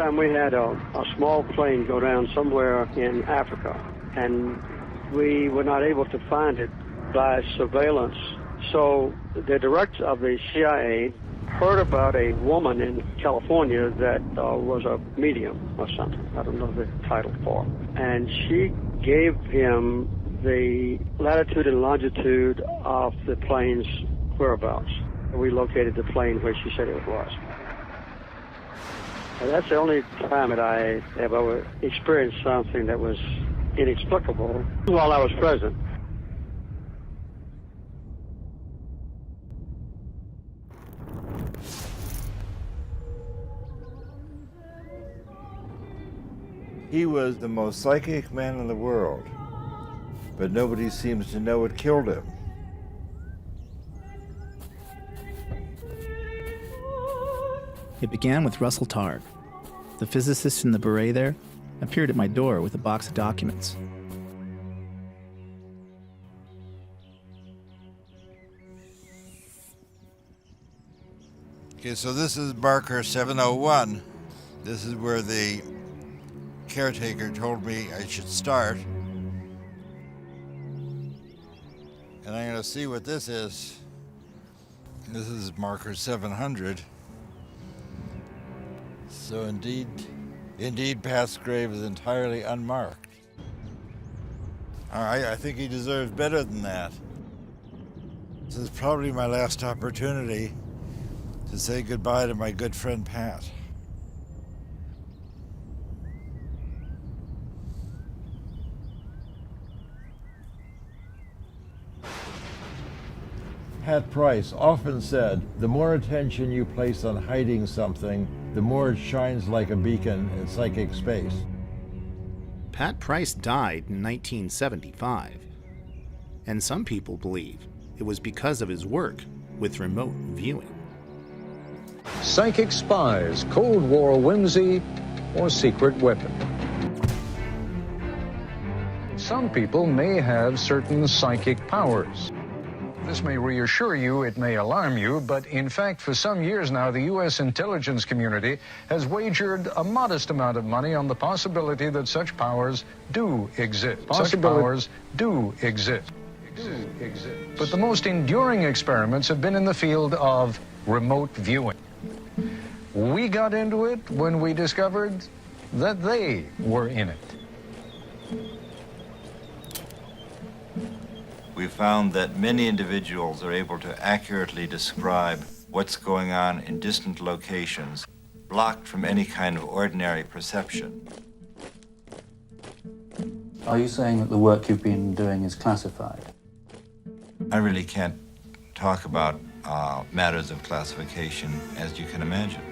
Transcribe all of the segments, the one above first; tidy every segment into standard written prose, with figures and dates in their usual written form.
time we had a small plane go down somewhere in Africa, and we were not able to find it by surveillance. So the director of the CIA heard about a woman in California that was a medium or something. I don't know the title for it. And she gave him the latitude and longitude of the plane's whereabouts. We located the plane where she said it was. And that's the only time that I have ever experienced something that was inexplicable while I was present. He was the most psychic man in the world, but nobody seems to know what killed him. It began with Russell Targ. The physicist in the beret there appeared at my door with a box of documents. Okay, so this is marker 701. This is where the caretaker told me I should start. And I'm going to see what this is. This is marker 700. So indeed, Pat's grave is entirely unmarked. I think he deserves better than that. This is probably my last opportunity to say goodbye to my good friend Pat. Pat Price often said, the more attention you place on hiding something, the more it shines like a beacon in psychic space. Pat Price died in 1975, and some people believe it was because of his work with remote viewing. Psychic spies, Cold War whimsy, or secret weapon. Some people may have certain psychic powers. This may reassure you, it may alarm you, but in fact, for some years now, the U.S. intelligence community has wagered a modest amount of money on the possibility that such powers do exist. Such powers do exist. But the most enduring experiments have been in the field of remote viewing. We got into it when we discovered that they were in it. We found that many individuals are able to accurately describe what's going on in distant locations, blocked from any kind of ordinary perception. Are you saying that the work you've been doing is classified? I really can't talk about matters of classification, as you can imagine.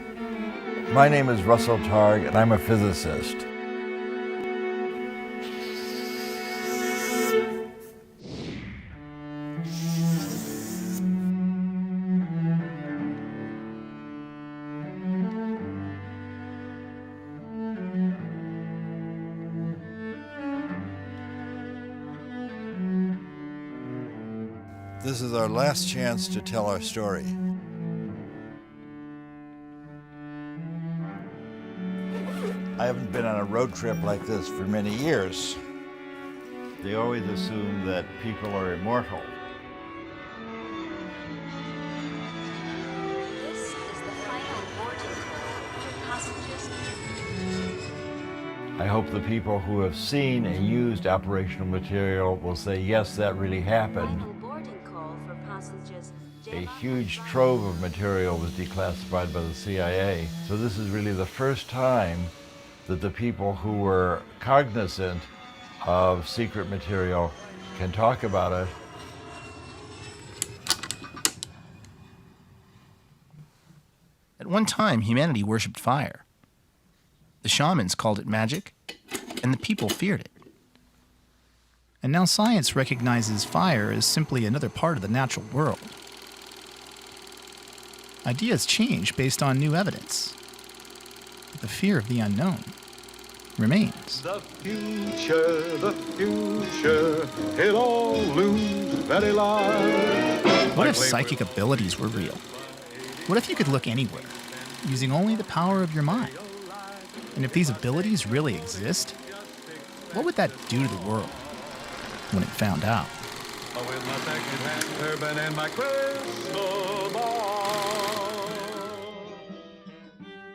My name is Russell Targ, and I'm a physicist. This is our last chance to tell our story. I haven't been on a road trip like this for many years. They always assume that people are immortal. This is the final boarding call for passengers. I hope the people who have seen and used operational material will say, yes, that really happened. Final boarding call for passengers. A huge trove of material was declassified by the CIA. So this is really the first time that the people who were cognizant of secret material can talk about it. At one time, humanity worshipped fire. The shamans called it magic, and the people feared it. And now science recognizes fire as simply another part of the natural world. Ideas change based on new evidence. But the fear of the unknown remains. The future, it all looms very large. What if psychic abilities were real? What if you could look anywhere, using only the power of your mind? And if these abilities really exist, what would that do to the world when it found out? With my second-hand turban and my crystal ball.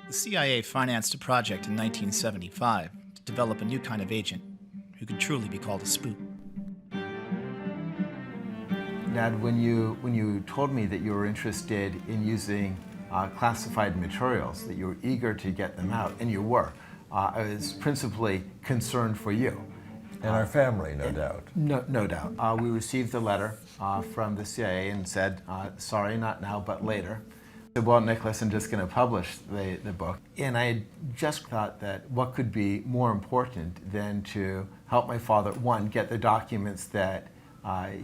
The CIA financed a project in 1975 to develop a new kind of agent who could truly be called a spook. Dad, when you told me that you were interested in using classified materials, that you were eager to get them out, and you were, I was principally concerned for you. And our family, no doubt. No doubt. We received a letter from the CIA and said, sorry, not now, but later. I said, well, Nicholas, I'm just going to publish the book. And I just thought that what could be more important than to help my father, one, get the documents that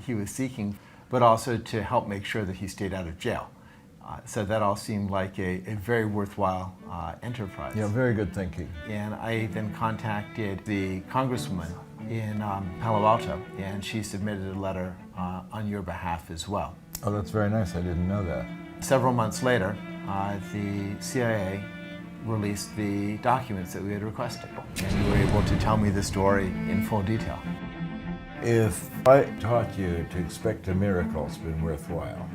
he was seeking, but also to help make sure that he stayed out of jail. So that all seemed like a very worthwhile enterprise. Yeah, very good thinking. And I then contacted the congresswoman in Palo Alto, and she submitted a letter on your behalf as well. Oh, that's very nice. I didn't know that. Several months later, the CIA released the documents that we had requested, and you were able to tell me the story in full detail. If I taught you to expect a miracle, it's been worthwhile.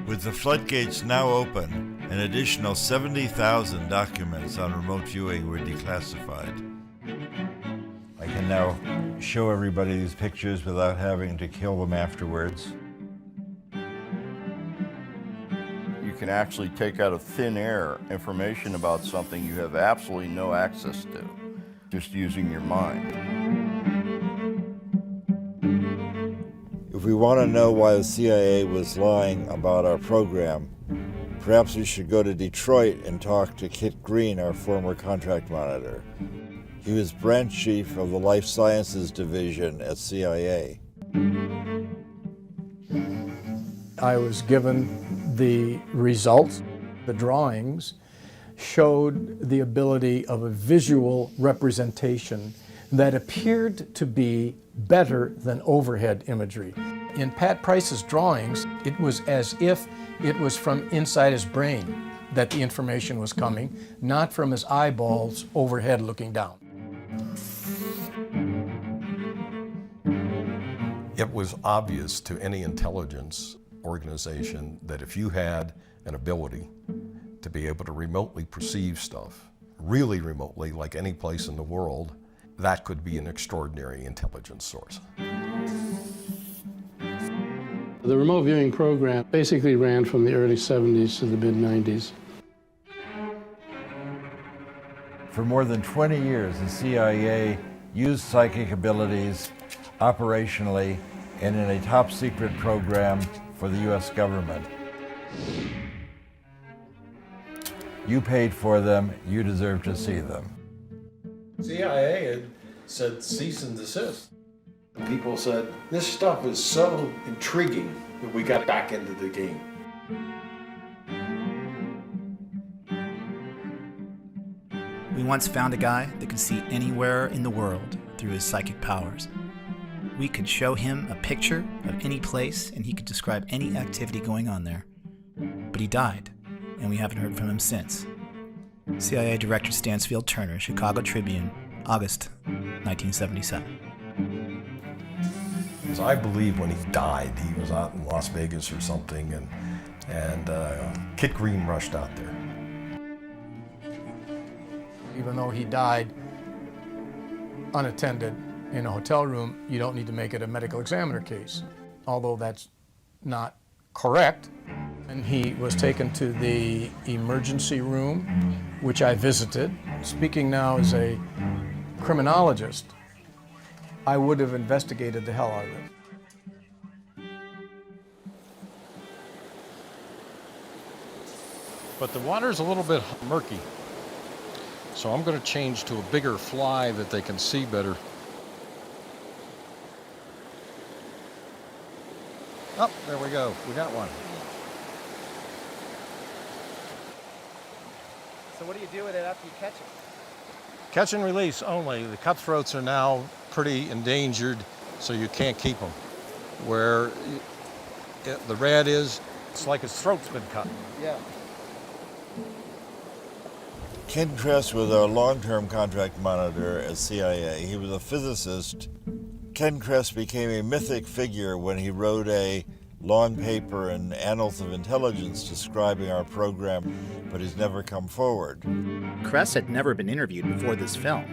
With the floodgates now open, an additional 70,000 documents on remote viewing were declassified. I can now show everybody these pictures without having to kill them afterwards. You can actually take out of thin air information about something you have absolutely no access to, just using your mind. If we want to know why the CIA was lying about our program, perhaps we should go to Detroit and talk to Kit Green, our former contract monitor. He was branch chief of the Life Sciences Division at CIA. I was given the results. The drawings showed the ability of a visual representation that appeared to be better than overhead imagery. In Pat Price's drawings, it was as if it was from inside his brain that the information was coming, not from his eyeballs overhead looking down. It was obvious to any intelligence organization that if you had an ability to be able to remotely perceive stuff, really remotely, like any place in the world, that could be an extraordinary intelligence source. The remote viewing program basically ran from the early 70s to the mid-90s. For more than 20 years, the CIA used psychic abilities operationally and in a top secret program for the US government. You paid for them, you deserve to see them. CIA had said cease and desist. People said, this stuff is so intriguing that we got back into the game. We once found a guy that could see anywhere in the world through his psychic powers. We could show him a picture of any place and he could describe any activity going on there. But he died, and we haven't heard from him since. CIA Director Stansfield Turner, Chicago Tribune, August 1977. Because I believe when he died, he was out in Las Vegas or something, and Kit Green rushed out there. Even though he died unattended in a hotel room, you don't need to make it a medical examiner case, although that's not correct. And he was taken to the emergency room, which I visited. Speaking now as a criminologist, I would have investigated the hell out of it. But the water's a little bit murky, so I'm going to change to a bigger fly that they can see better. Oh, there we go. We got one. So what do you do with it after you catch it? Catch and release only. The cutthroats are now pretty endangered, so you can't keep them. Where The red is, it's like his throat's been cut. Yeah. Ken Kress was our long-term contract monitor at CIA. He was a physicist. Ken Kress became a mythic figure when he wrote a long paper in Annals of Intelligence describing our program, but he's never come forward. Kress had never been interviewed before this film,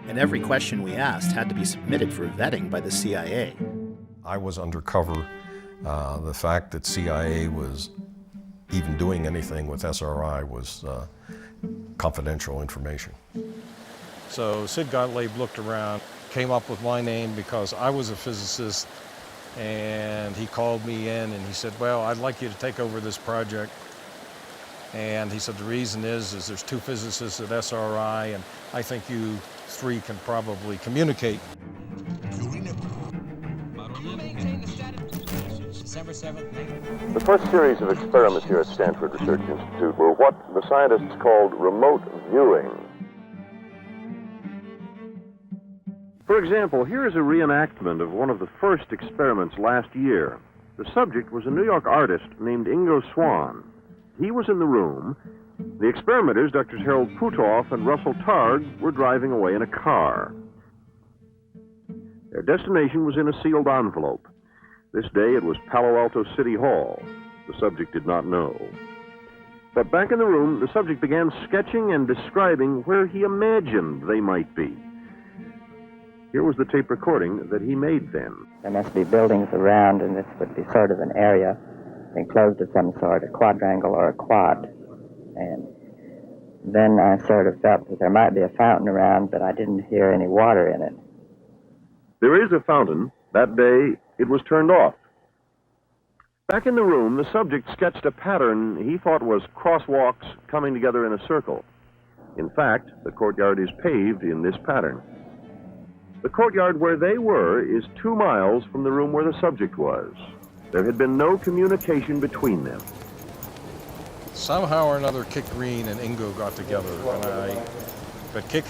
and every question we asked had to be submitted for vetting by the CIA. I was undercover. The fact that CIA was even doing anything with SRI was confidential information. So Sid Gottlieb looked around, came up with my name because I was a physicist, and he called me in and he said, well, I'd like you to take over this project. And he said, the reason is there's two physicists at SRI, and I think you three can probably communicate. December 7th. The first series of experiments here at Stanford Research Institute were what the scientists called remote viewing. For example, here is a reenactment of one of the first experiments last year. The subject was a New York artist named Ingo Swann. He was in the room. The experimenters, Drs. Harold Putoff and Russell Targ, were driving away in a car. Their destination was in a sealed envelope. This day it was Palo Alto City Hall. The subject did not know. But back in the room, the subject began sketching and describing where he imagined they might be. Here was the tape recording that he made then. There must be buildings around, and this would be sort of an area enclosed of some sort, a quadrangle or a quad. And then I sort of felt that there might be a fountain around, but I didn't hear any water in it. There is a fountain. That day, it was turned off. Back in the room, the subject sketched a pattern he thought was crosswalks coming together in a circle. In fact, the courtyard is paved in this pattern. The courtyard where they were is 2 miles from the room where the subject was. There had been no communication between them. Somehow or another, Kik Green and Ingo got together, but Kik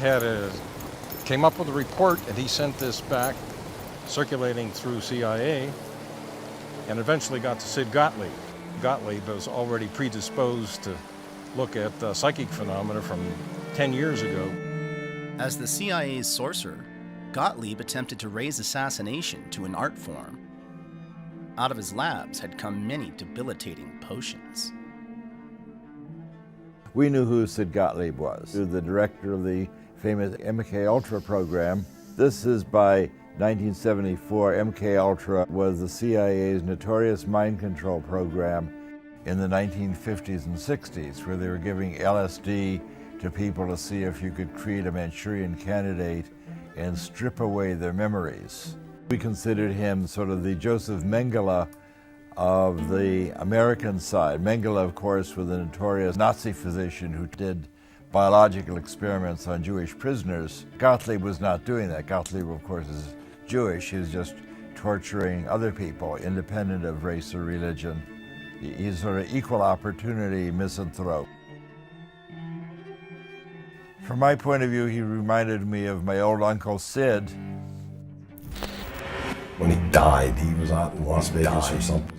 came up with a report, and he sent this back, circulating through CIA, and eventually got to Sid Gottlieb. Gottlieb was already predisposed to look at psychic phenomena from 10 years ago. As the CIA's sorcerer, Gottlieb attempted to raise assassination to an art form. Out of his labs had come many debilitating potions. We knew who Sid Gottlieb was, the director of the famous MK-Ultra program. This is by 1974. MK-Ultra was the CIA's notorious mind control program in the 1950s and 60s, where they were giving LSD to people to see if you could create a Manchurian candidate and strip away their memories. We considered him sort of the Joseph Mengele of the American side. Mengele, of course, was a notorious Nazi physician who did biological experiments on Jewish prisoners. Gottlieb was not doing that. Gottlieb, of course, is Jewish. He's just torturing other people, independent of race or religion. He's sort of equal opportunity misanthrope. From my point of view, he reminded me of my old Uncle Sid. When he died, he was out in Las Vegas or something.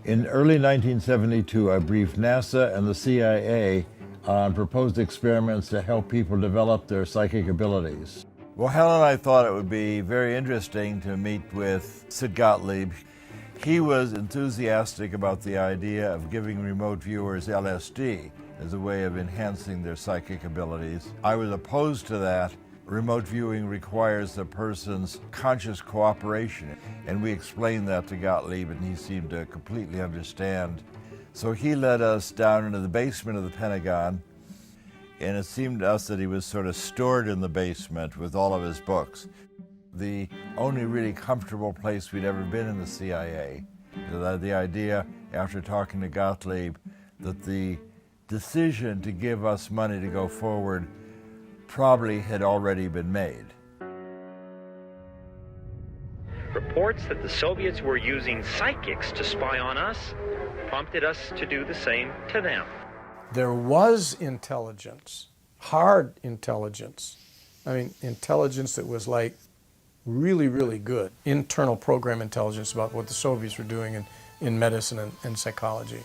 In early 1972, I briefed NASA and the CIA on proposed experiments to help people develop their psychic abilities. Well, Helen and I thought it would be very interesting to meet with Sid Gottlieb. He was enthusiastic about the idea of giving remote viewers LSD as a way of enhancing their psychic abilities. I was opposed to that. Remote viewing requires the person's conscious cooperation, and we explained that to Gottlieb, and he seemed to completely understand. So he led us down into the basement of the Pentagon, and it seemed to us that he was sort of stored in the basement with all of his books. The only really comfortable place we'd ever been in the CIA. The idea, after talking to Gottlieb, that the decision to give us money to go forward probably had already been made. Reports that the Soviets were using psychics to spy on us prompted us to do the same to them. There was intelligence, hard intelligence. I mean, intelligence that was like really, really good internal program intelligence about what the Soviets were doing in medicine and psychology,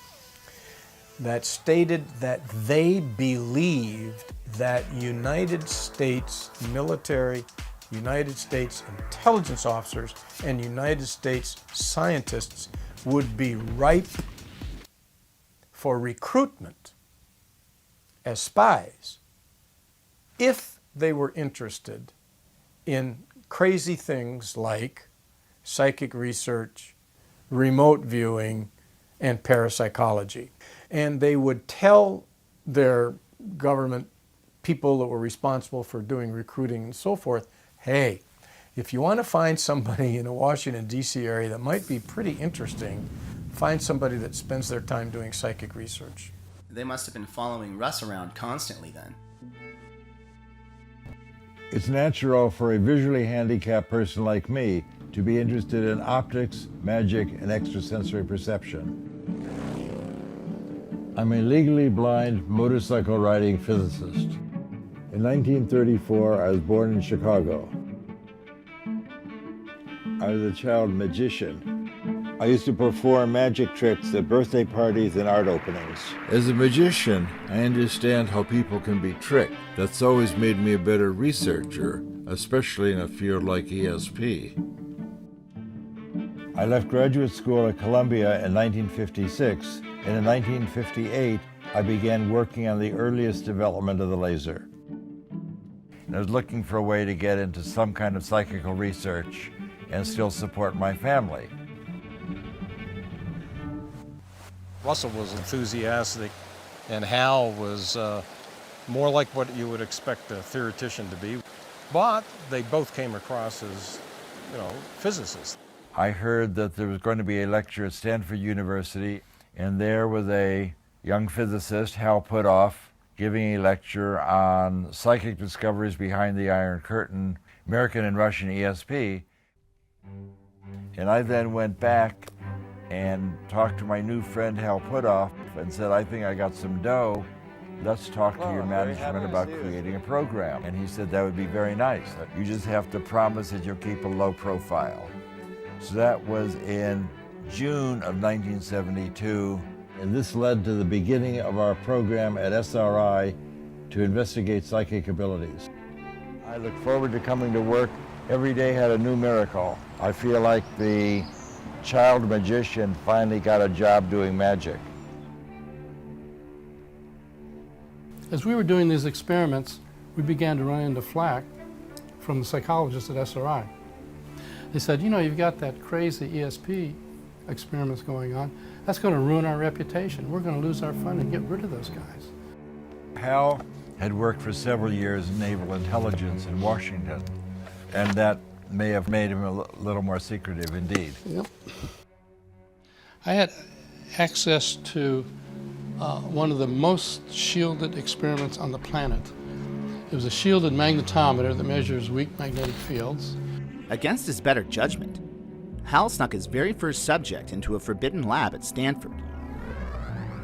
that stated that they believed that United States military, United States intelligence officers, and United States scientists would be ripe for recruitment as spies if they were interested in crazy things like psychic research, remote viewing, and parapsychology. And they would tell their government people that were responsible for doing recruiting and so forth, hey, if you want to find somebody in the Washington, D.C. area that might be pretty interesting, find somebody that spends their time doing psychic research. They must have been following Russ around constantly then. It's natural for a visually handicapped person like me to be interested in optics, magic, and extrasensory perception. I'm a legally blind motorcycle riding physicist. In 1934, I was born in Chicago. I was a child magician. I used to perform magic tricks at birthday parties and art openings. As a magician, I understand how people can be tricked. That's always made me a better researcher, especially in a field like ESP. I left graduate school at Columbia in 1956, and in 1958, I began working on the earliest development of the laser. I was looking for a way to get into some kind of psychical research and still support my family. Russell was enthusiastic, and Hal was more like what you would expect a theoretician to be. But they both came across as, physicists. I heard that there was going to be a lecture at Stanford University, and there was a young physicist, Hal Puthoff, giving a lecture on psychic discoveries behind the Iron Curtain, American and Russian ESP. And I then went back and talked to my new friend Hal Puthoff and said, I think I got some dough. Let's talk to your management about creating a program. And he said, that would be very nice. You just have to promise that you'll keep a low profile. So that was in June of 1972. And this led to the beginning of our program at SRI to investigate psychic abilities. I look forward to coming to work. Every day had a new miracle. I feel like the child magician finally got a job doing magic. As we were doing these experiments, we began to run into flack from the psychologists at SRI. They said, you've got that crazy ESP experiments going on. That's going to ruin our reputation. We're going to lose our funding. Get rid of those guys. Hal had worked for several years in naval intelligence in Washington, and that may have made him a little more secretive indeed. Yep. I had access to one of the most shielded experiments on the planet. It was a shielded magnetometer that measures weak magnetic fields. Against his better judgment, Hal snuck his very first subject into a forbidden lab at Stanford.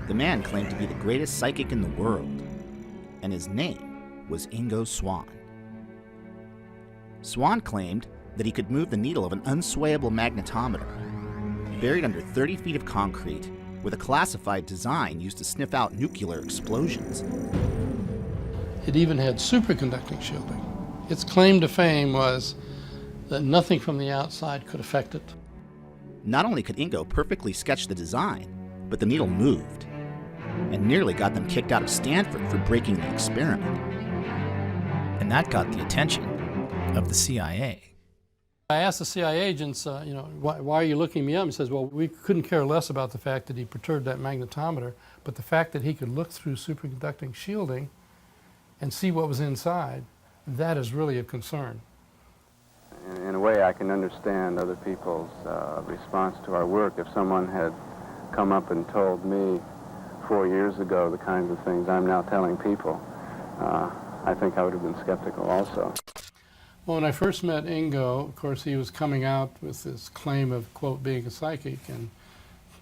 The man claimed to be the greatest psychic in the world, and his name was Ingo Swann. Swann claimed that he could move the needle of an unswayable magnetometer, buried under 30 feet of concrete, with a classified design used to sniff out nuclear explosions. It even had superconducting shielding. Its claim to fame was that nothing from the outside could affect it. Not only could Ingo perfectly sketch the design, but the needle moved, and nearly got them kicked out of Stanford for breaking the experiment. And that got the attention of the CIA. I asked the CIA agents, why are you looking me up? He says, well, we couldn't care less about the fact that he perturbed that magnetometer, but the fact that he could look through superconducting shielding and see what was inside, that is really of concern. In a way, I can understand other people's response to our work. If someone had come up and told me 4 years ago the kinds of things I'm now telling people, I think I would have been skeptical also. Well, when I first met Ingo, of course, he was coming out with this claim of, quote, being a psychic, and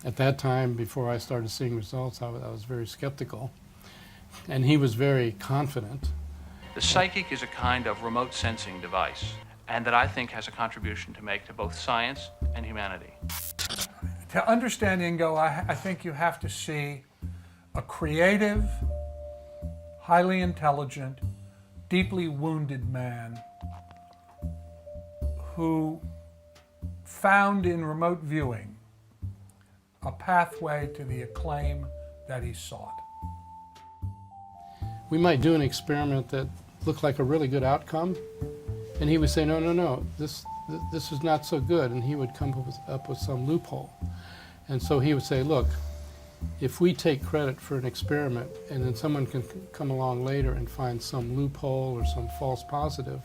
at that time, before I started seeing results, I was very skeptical, and he was very confident. The psychic is a kind of remote sensing device, and that I think has a contribution to make to both science and humanity. To understand Ingo, I think you have to see a creative, highly intelligent, deeply wounded man who found in remote viewing a pathway to the acclaim that he sought. We might do an experiment that looked like a really good outcome, and he would say, no, this is not so good, and he would come up with some loophole. And so he would say, look, if we take credit for an experiment and then someone can come along later and find some loophole or some false positive,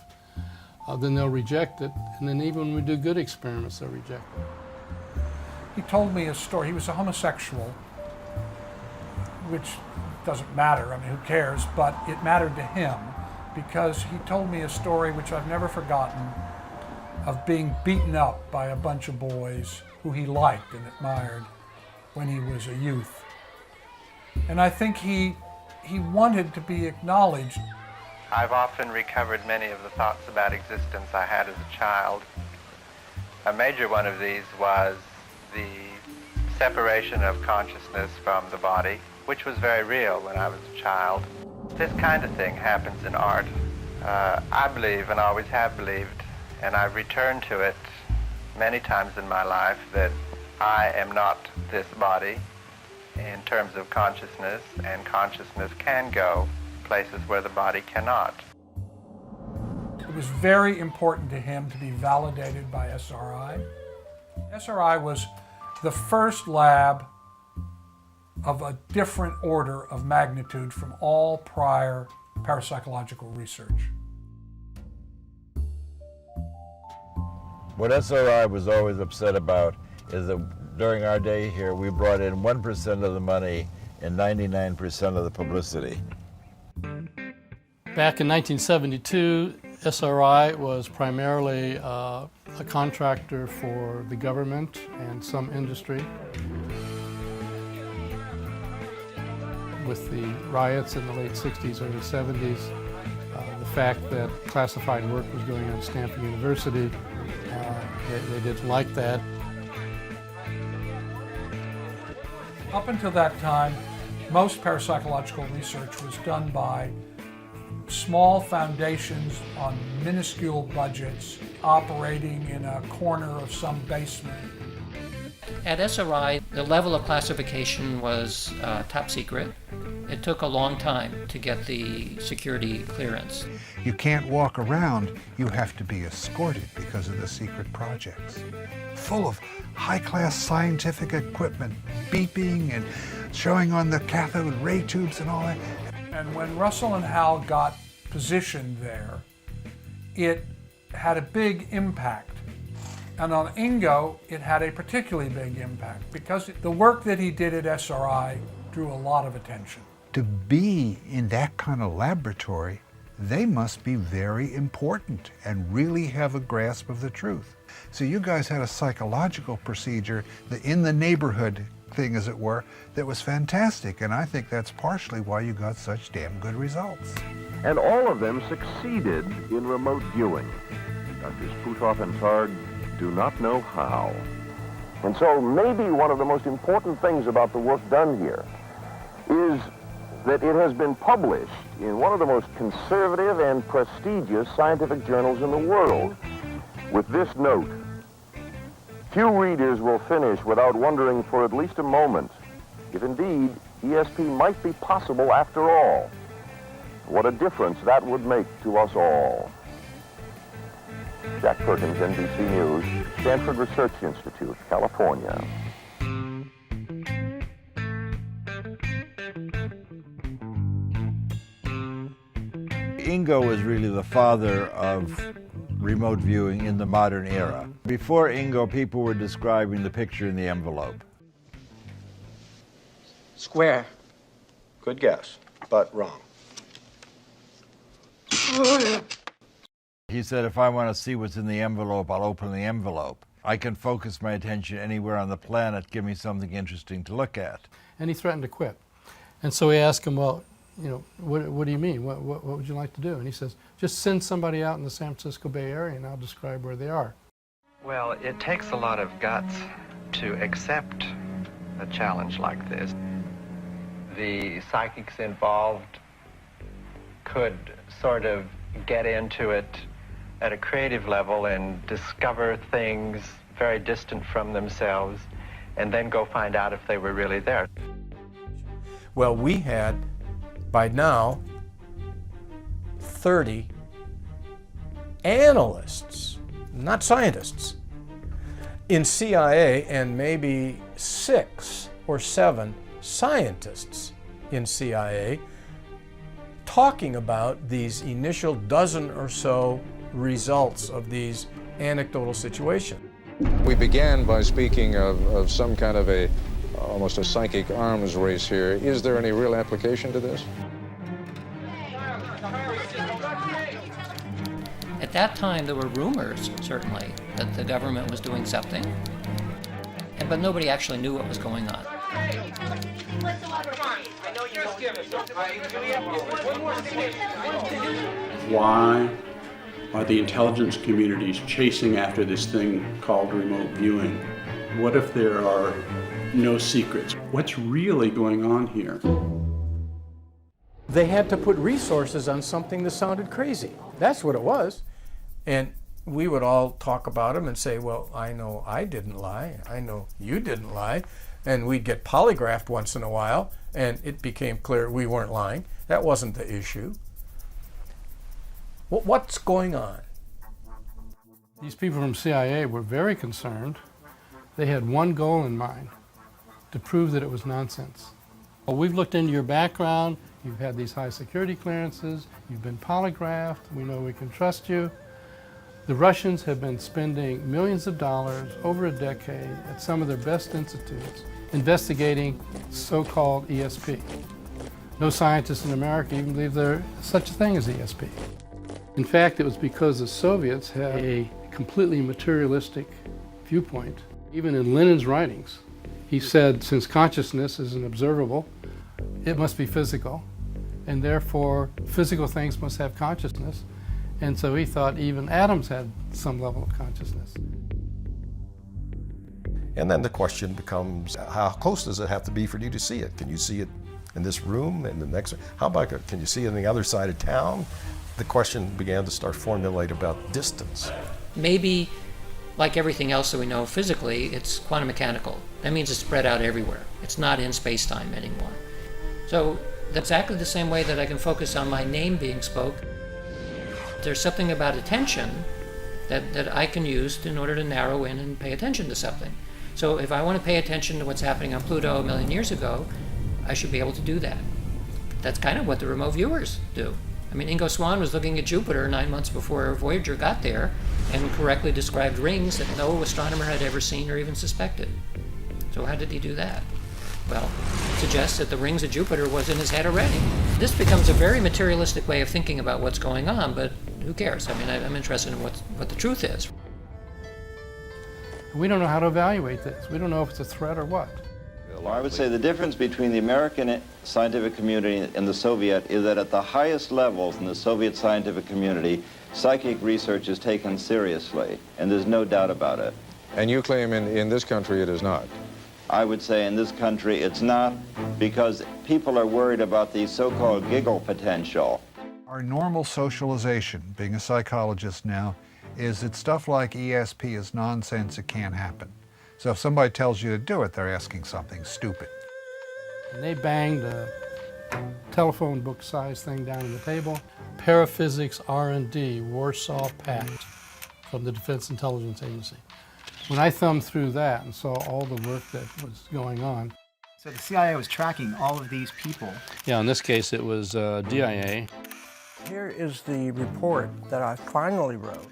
then they'll reject it, and then even when we do good experiments, they'll reject it. He told me a story. He was a homosexual, which doesn't matter, I mean, who cares, but it mattered to him because he told me a story which I've never forgotten of being beaten up by a bunch of boys who he liked and admired when he was a youth. And I think he wanted to be acknowledged. I've often recovered many of the thoughts about existence I had as a child. A major one of these was the separation of consciousness from the body, which was very real when I was a child. This kind of thing happens in art. I believe, and always have believed, and I've returned to it many times in my life, that I am not this body in terms of consciousness, and consciousness can go places where the body cannot. It was very important to him to be validated by SRI. SRI was the first lab of a different order of magnitude from all prior parapsychological research. What SRI was always upset about is that during our day here, we brought in 1% of the money and 99% of the publicity. Back in 1972, SRI was primarily a contractor for the government and some industry. With the riots in the late 60s, early 70s, the fact that classified work was going on at Stanford University, they didn't like that. Up until that time, most parapsychological research was done by small foundations on minuscule budgets operating in a corner of some basement. At SRI, the level of classification was top secret. It took a long time to get the security clearance. You can't walk around, you have to be escorted because of the secret projects. Full of high-class scientific equipment, beeping and showing on the cathode ray tubes and all that. And when Russell and Hal got positioned there, it had a big impact. And on Ingo, it had a particularly big impact because the work that he did at SRI drew a lot of attention. To be in that kind of laboratory, they must be very important and really have a grasp of the truth. So you guys had a psychological procedure, the in the neighborhood thing, as it were, that was fantastic, and I think that's partially why you got such damn good results. And all of them succeeded in remote viewing. Drs. Puthoff and Targ do not know how. And so maybe one of the most important things about the work done here is that it has been published in one of the most conservative and prestigious scientific journals in the world, with this note: few readers will finish without wondering for at least a moment if indeed ESP might be possible after all. What a difference that would make to us all. Jack Perkins, NBC News, Stanford Research Institute, California. Ingo was really the father of remote viewing in the modern era. Before Ingo, people were describing the picture in the envelope. Square. Good guess, but wrong. He said, if I want to see what's in the envelope, I'll open the envelope. I can focus my attention anywhere on the planet, give me something interesting to look at. And he threatened to quit. And so we asked him, well, you know, what do you mean? What would you like to do? And he says, just send somebody out in the San Francisco Bay Area and I'll describe where they are. Well, it takes a lot of guts to accept a challenge like this. The psychics involved could sort of get into it at a creative level and discover things very distant from themselves and then go find out if they were really there. Well, we had, by now, 30 analysts, not scientists, in CIA, and maybe 6 or 7 scientists in CIA talking about these initial dozen or so results of these anecdotal situations. We began by speaking of some kind of almost a psychic arms race here. Is there any real application to this? At that time, there were rumors, certainly, that the government was doing something, but nobody actually knew what was going on. Why are the intelligence communities chasing after this thing called remote viewing? What if there are no secrets? What's really going on here? They had to put resources on something that sounded crazy. That's what it was. And we would all talk about them and say, well, I know I didn't lie. I know you didn't lie. And we'd get polygraphed once in a while, and it became clear we weren't lying. That wasn't the issue. What's going on? These people from CIA were very concerned. They had one goal in mind, to prove that it was nonsense. Well, we've looked into your background. You've had these high security clearances. You've been polygraphed. We know we can trust you. The Russians have been spending millions of dollars over a decade at some of their best institutes investigating so-called ESP. No scientists in America even believe there's such a thing as ESP. In fact, it was because the Soviets had a completely materialistic viewpoint. Even in Lenin's writings, he said, since consciousness is an observable, it must be physical, and therefore physical things must have consciousness. And so he thought even atoms had some level of consciousness. And then the question becomes, how close does it have to be for you to see it? Can you see it in this room, in the next room? How about, can you see it on the other side of town? The question began to start formulate about distance. Maybe, like everything else that we know physically, it's quantum mechanical. That means it's spread out everywhere. It's not in space-time anymore. So that's exactly the same way that I can focus on my name being spoke. There's something about attention that I can use in order to narrow in and pay attention to something. So if I want to pay attention to what's happening on Pluto 1 million years ago, I should be able to do that. That's kind of what the remote viewers do. I mean, Ingo Swann was looking at Jupiter 9 months before Voyager got there and correctly described rings that no astronomer had ever seen or even suspected. So how did he do that? Well, it suggests that the rings of Jupiter was in his head already. This becomes a very materialistic way of thinking about what's going on, but who cares? I mean, I'm interested in what the truth is. We don't know how to evaluate this. We don't know if it's a threat or what. Well, I would say the difference between the American scientific community and the Soviet is that at the highest levels in the Soviet scientific community, psychic research is taken seriously, and there's no doubt about it. And you claim in this country it is not? I would say in this country it's not, because people are worried about the so-called giggle potential. Our normal socialization, being a psychologist now, is that stuff like ESP is nonsense, it can't happen. So if somebody tells you to do it, they're asking something stupid. And they banged a telephone book size thing down on the table. Paraphysics R&D, Warsaw Pact, from the Defense Intelligence Agency. When I thumbed through that and saw all the work that was going on. So the CIA was tracking all of these people. Yeah, in this case it was DIA. Here is the report that I finally wrote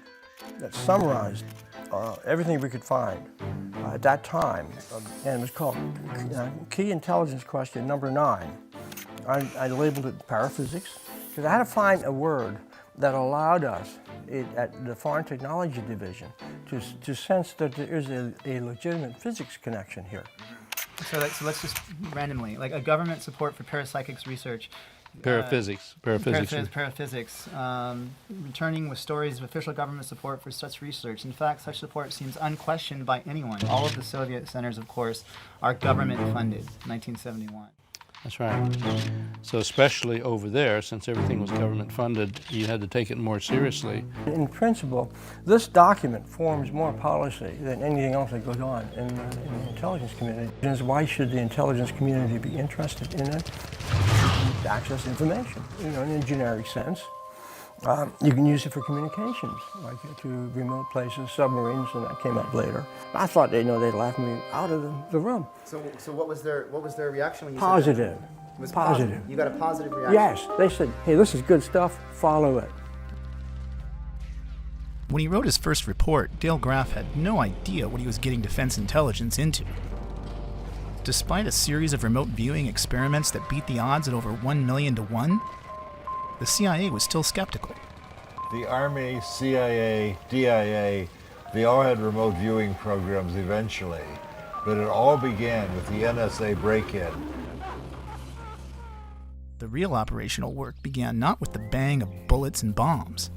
that summarized everything we could find at that time. And it was called Key Intelligence Question Number 9. I labeled it paraphysics because I had to find a word that allowed us at the Foreign Technology Division to sense that there is a legitimate physics connection here. So let's just randomly, like a government support for parapsychics research Paraphysics. Paraphysics. Returning with stories of official government support for such research. In fact, such support seems unquestioned by anyone. All of the Soviet centers, of course, are government funded. 1971. That's right. So especially over there, since everything was government funded, you had to take it more seriously. In principle, this document forms more policy than anything else that goes on in the intelligence community. Why should the intelligence community be interested in it? To access information, in a generic sense. You can use it for communications, like to remote places, submarines, and that came up later. I thought they'd laugh me out of the room. So what was their reaction when you Positive. said that? It was positive. You got a positive reaction? Yes. They said, hey, this is good stuff, follow it. When he wrote his first report, Dale Graff had no idea what he was getting defense intelligence into. Despite a series of remote viewing experiments that beat the odds at over 1 million to 1, the CIA was still skeptical. The Army, CIA, DIA, they all had remote viewing programs eventually, but it all began with the NSA break-in. The real operational work began not with the bang of bullets and bombs,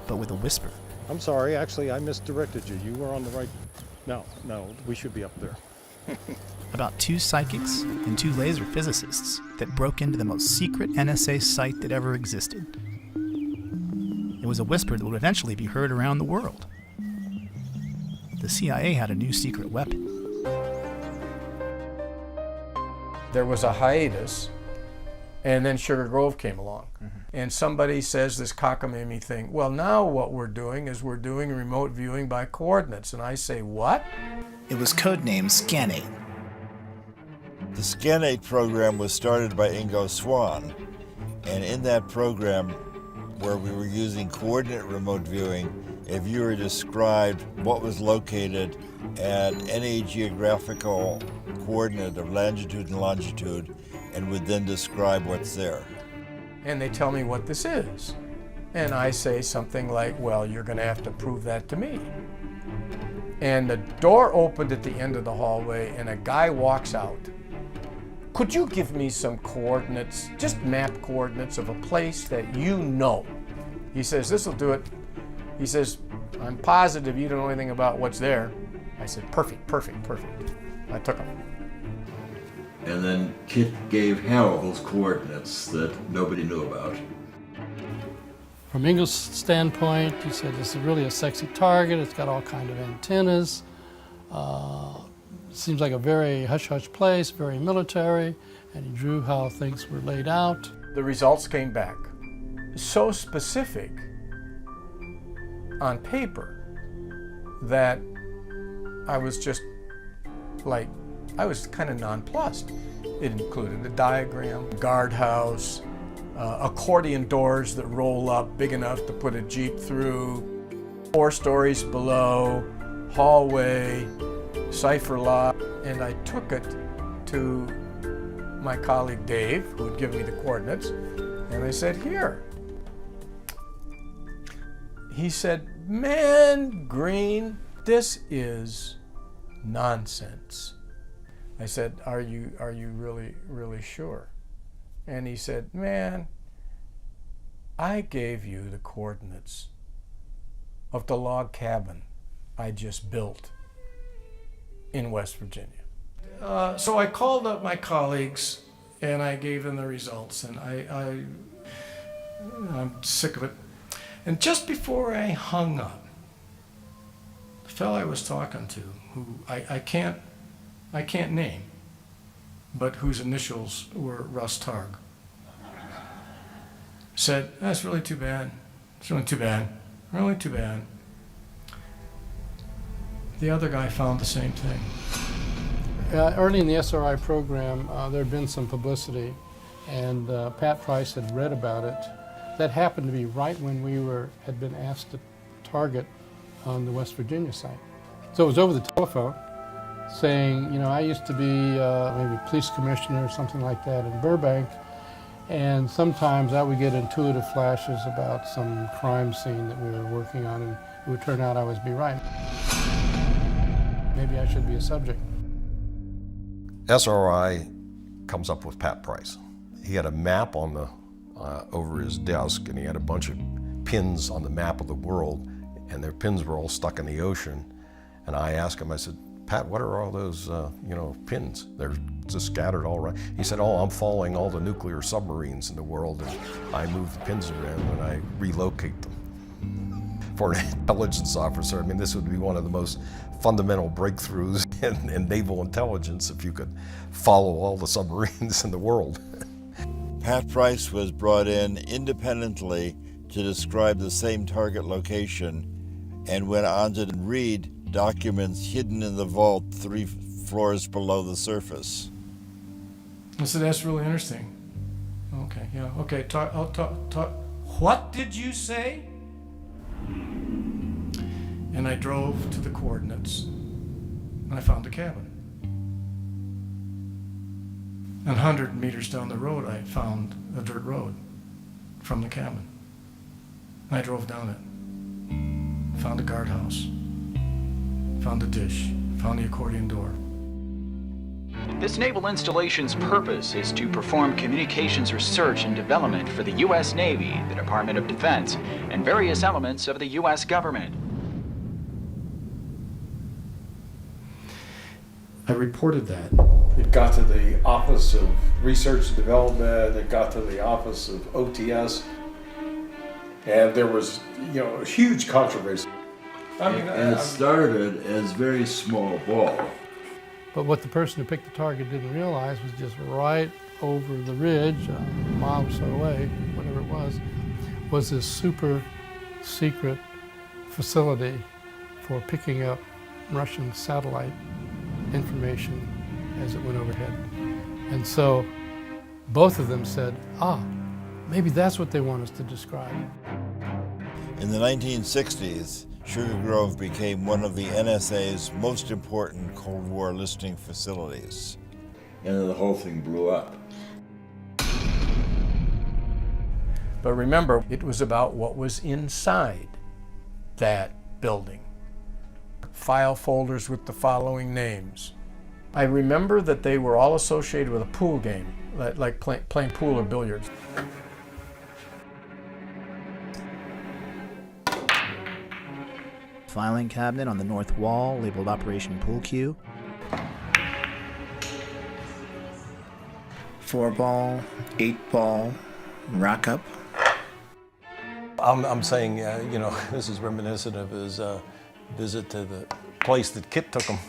but with a whisper. I'm sorry, actually I misdirected you. You were on the right... No, we should be up there. About 2 psychics and 2 laser physicists that broke into the most secret NSA site that ever existed. It was a whisper that would eventually be heard around the world. The CIA had a new secret weapon. There was a hiatus, and then Sugar Grove came along. And somebody says this cockamamie thing, well, now what we're doing is we're doing remote viewing by coordinates. And I say, what? It was codenamed Scan8. The Scan8 program was started by Ingo Swann, and in that program, where we were using coordinate remote viewing, a viewer described what was located at any geographical coordinate of latitude and longitude, and would then describe what's there. And they tell me what this is. And I say something like, well, you're going to have to prove that to me. And the door opened at the end of the hallway, and a guy walks out. Could you give me some coordinates, just map coordinates of a place that you know? He says, this will do it. He says, I'm positive you don't know anything about what's there. I said, perfect. I took him. And then Kit gave Hal those coordinates that nobody knew about. From Ingo's standpoint, he said this is really a sexy target. It's got all kinds of antennas. Seems like a very hush-hush place, very military, and he drew how things were laid out. The results came back so specific on paper that I was just like, I was kind of nonplussed. It included a diagram, guardhouse, accordion doors that roll up big enough to put a Jeep through, 4 stories below, hallway, cipher lock, and I took it to my colleague Dave, who had given me the coordinates, and I said, here. He said, man, Green, this is nonsense. I said, are you really sure? And he said, man, I gave you the coordinates of the log cabin I just built in West Virginia. So I called up my colleagues and I gave them the results, and I'm sick of it. And just before I hung up, the fellow I was talking to, who I can't name, but whose initials were Russ Targ, said, that's really too bad. It's really too bad. Really too bad. The other guy found the same thing. Early in the SRI program, there had been some publicity, and Pat Price had read about it. That happened to be right when we had been asked to target on the West Virginia site. So it was over the telephone, saying, I used to be maybe police commissioner or something like that in Burbank, and sometimes I would get intuitive flashes about some crime scene that we were working on, and it would turn out I would be right. Maybe I should be a subject. SRI comes up with Pat Price. He had a map on the over his desk, and he had a bunch of pins on the map of the world, and their pins were all stuck in the ocean. And I asked him, I said, Pat, what are all those, pins? They're just scattered all around. He said, oh, I'm following all the nuclear submarines in the world, and I move the pins around and I relocate them. For an intelligence officer, I mean, this would be one of the most fundamental breakthroughs in naval intelligence if you could follow all the submarines in the world. Pat Price was brought in independently to describe the same target location and went on to read documents hidden in the vault 3 floors below the surface. So that's really interesting. Okay, yeah, okay, talk. What did you say? And I drove to the coordinates, and I found the cabin. And 100 meters down the road, I found a dirt road from the cabin. And I drove down it, found a guardhouse, found a dish, found the accordion door. This naval installation's purpose is to perform communications research and development for the U.S. Navy, the Department of Defense, and various elements of the U.S. government. I reported that. It got to the Office of Research and Development, it got to the Office of OTS, and there was, a huge controversy. And it started as very small ball. But what the person who picked the target didn't realize was just right over the ridge, a mile or so away, whatever it was this super secret facility for picking up Russian satellite information as it went overhead. And so both of them said, maybe that's what they want us to describe. In the 1960s, Sugar Grove became one of the NSA's most important Cold War listening facilities. And then the whole thing blew up. But remember, it was about what was inside that building. File folders with the following names. I remember that they were all associated with a pool game, like playing pool or billiards. Filing cabinet on the north wall labeled Operation Pool Cue. 4-ball, 8-ball, rack up. I'm saying, this is reminiscent of his visit to the place that Kit took him.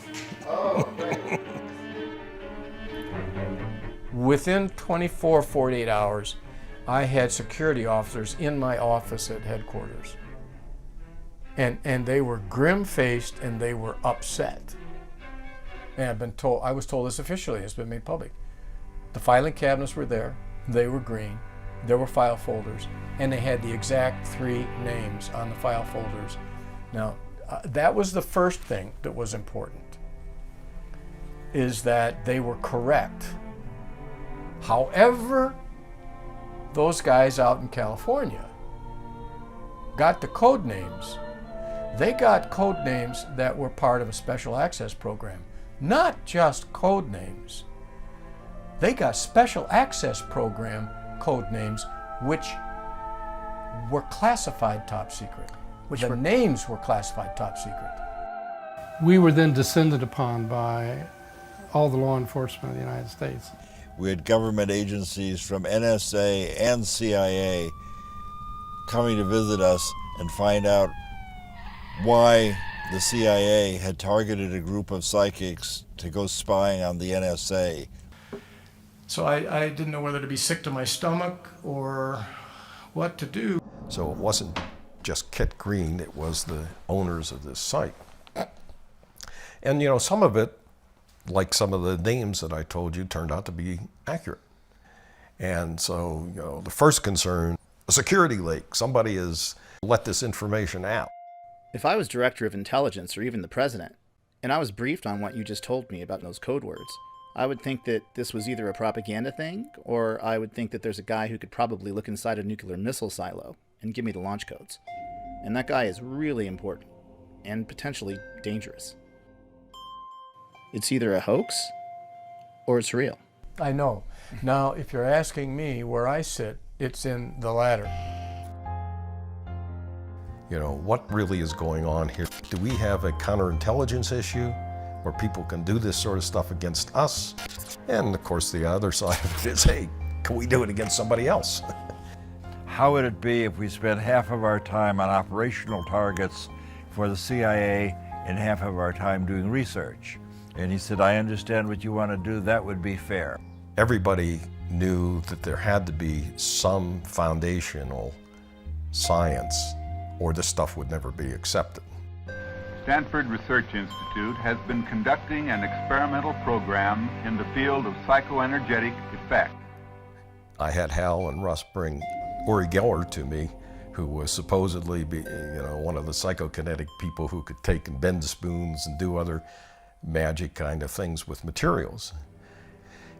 Within 48 hours, I had security officers in my office at headquarters. And they were grim-faced and they were upset. And I was told this officially, it's been made public. The filing cabinets were there, they were green, there were file folders, and they had the exact 3 names on the file folders. Now, that was the first thing that was important, is that they were correct. However, those guys out in California got the code names. They got code names that were part of a special access program, not just code names. They got special access program code names which were classified top secret. The names were classified top secret. We were then descended upon by all the law enforcement of the United States. We had government agencies from NSA and CIA coming to visit us and find out why the CIA had targeted a group of psychics to go spying on the NSA. So I didn't know whether to be sick to my stomach or what to do. So it wasn't just Kit Green, it was the owners of this site. And some of it, like some of the names that I told you, turned out to be accurate. And so, the first concern, a security leak. Somebody has let this information out. If I was director of intelligence or even the president, and I was briefed on what you just told me about those code words, I would think that this was either a propaganda thing, or I would think that there's a guy who could probably look inside a nuclear missile silo and give me the launch codes. And that guy is really important, and potentially dangerous. It's either a hoax, or it's real. I know. Now, if you're asking me where I sit, it's in the latter. You know, what really is going on here? Do we have a counterintelligence issue where people can do this sort of stuff against us? And of course, the other side of it is, hey, can we do it against somebody else? How would it be if we spent half of our time on operational targets for the CIA and half of our time doing research? And he said, I understand what you want to do, that would be fair. Everybody knew that there had to be some foundational science or this stuff would never be accepted. Stanford Research Institute has been conducting an experimental program in the field of psychoenergetic effect. I had Hal and Russ bring Uri Geller to me, who was supposedly one of the psychokinetic people who could take and bend spoons and do other magic kind of things with materials.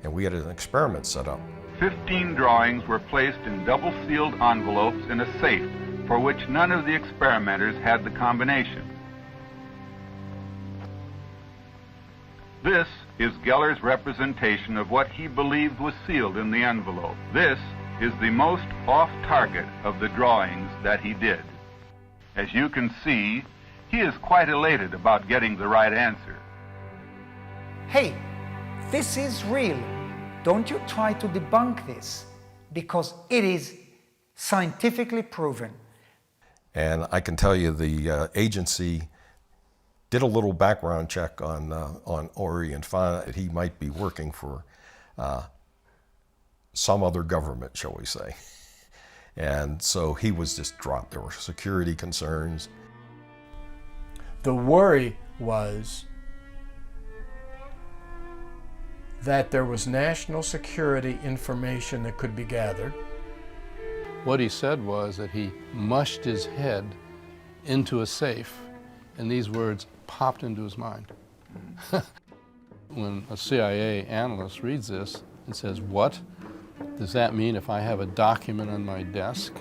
And we had an experiment set up. 15 drawings were placed in double-sealed envelopes in a safe for which none of the experimenters had the combination. This is Geller's representation of what he believed was sealed in the envelope. This is the most off-target of the drawings that he did. As you can see, he is quite elated about getting the right answer. Hey, this is real. Don't you try to debunk this, because it is scientifically proven. And I can tell you the agency did a little background check on Uri and found that he might be working for some other government, shall we say. And so he was just dropped. There were security concerns. The worry was that there was national security information that could be gathered. What he said was that he mushed his head into a safe, and these words popped into his mind. When a CIA analyst reads this and says, what? Does that mean if I have a document on my desk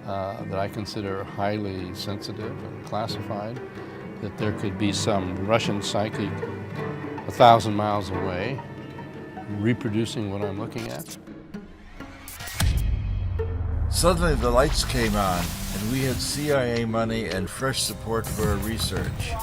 that I consider highly sensitive and classified, that there could be some Russian psychic 1,000 miles away reproducing what I'm looking at? Suddenly the lights came on, and we had CIA money and fresh support for our research.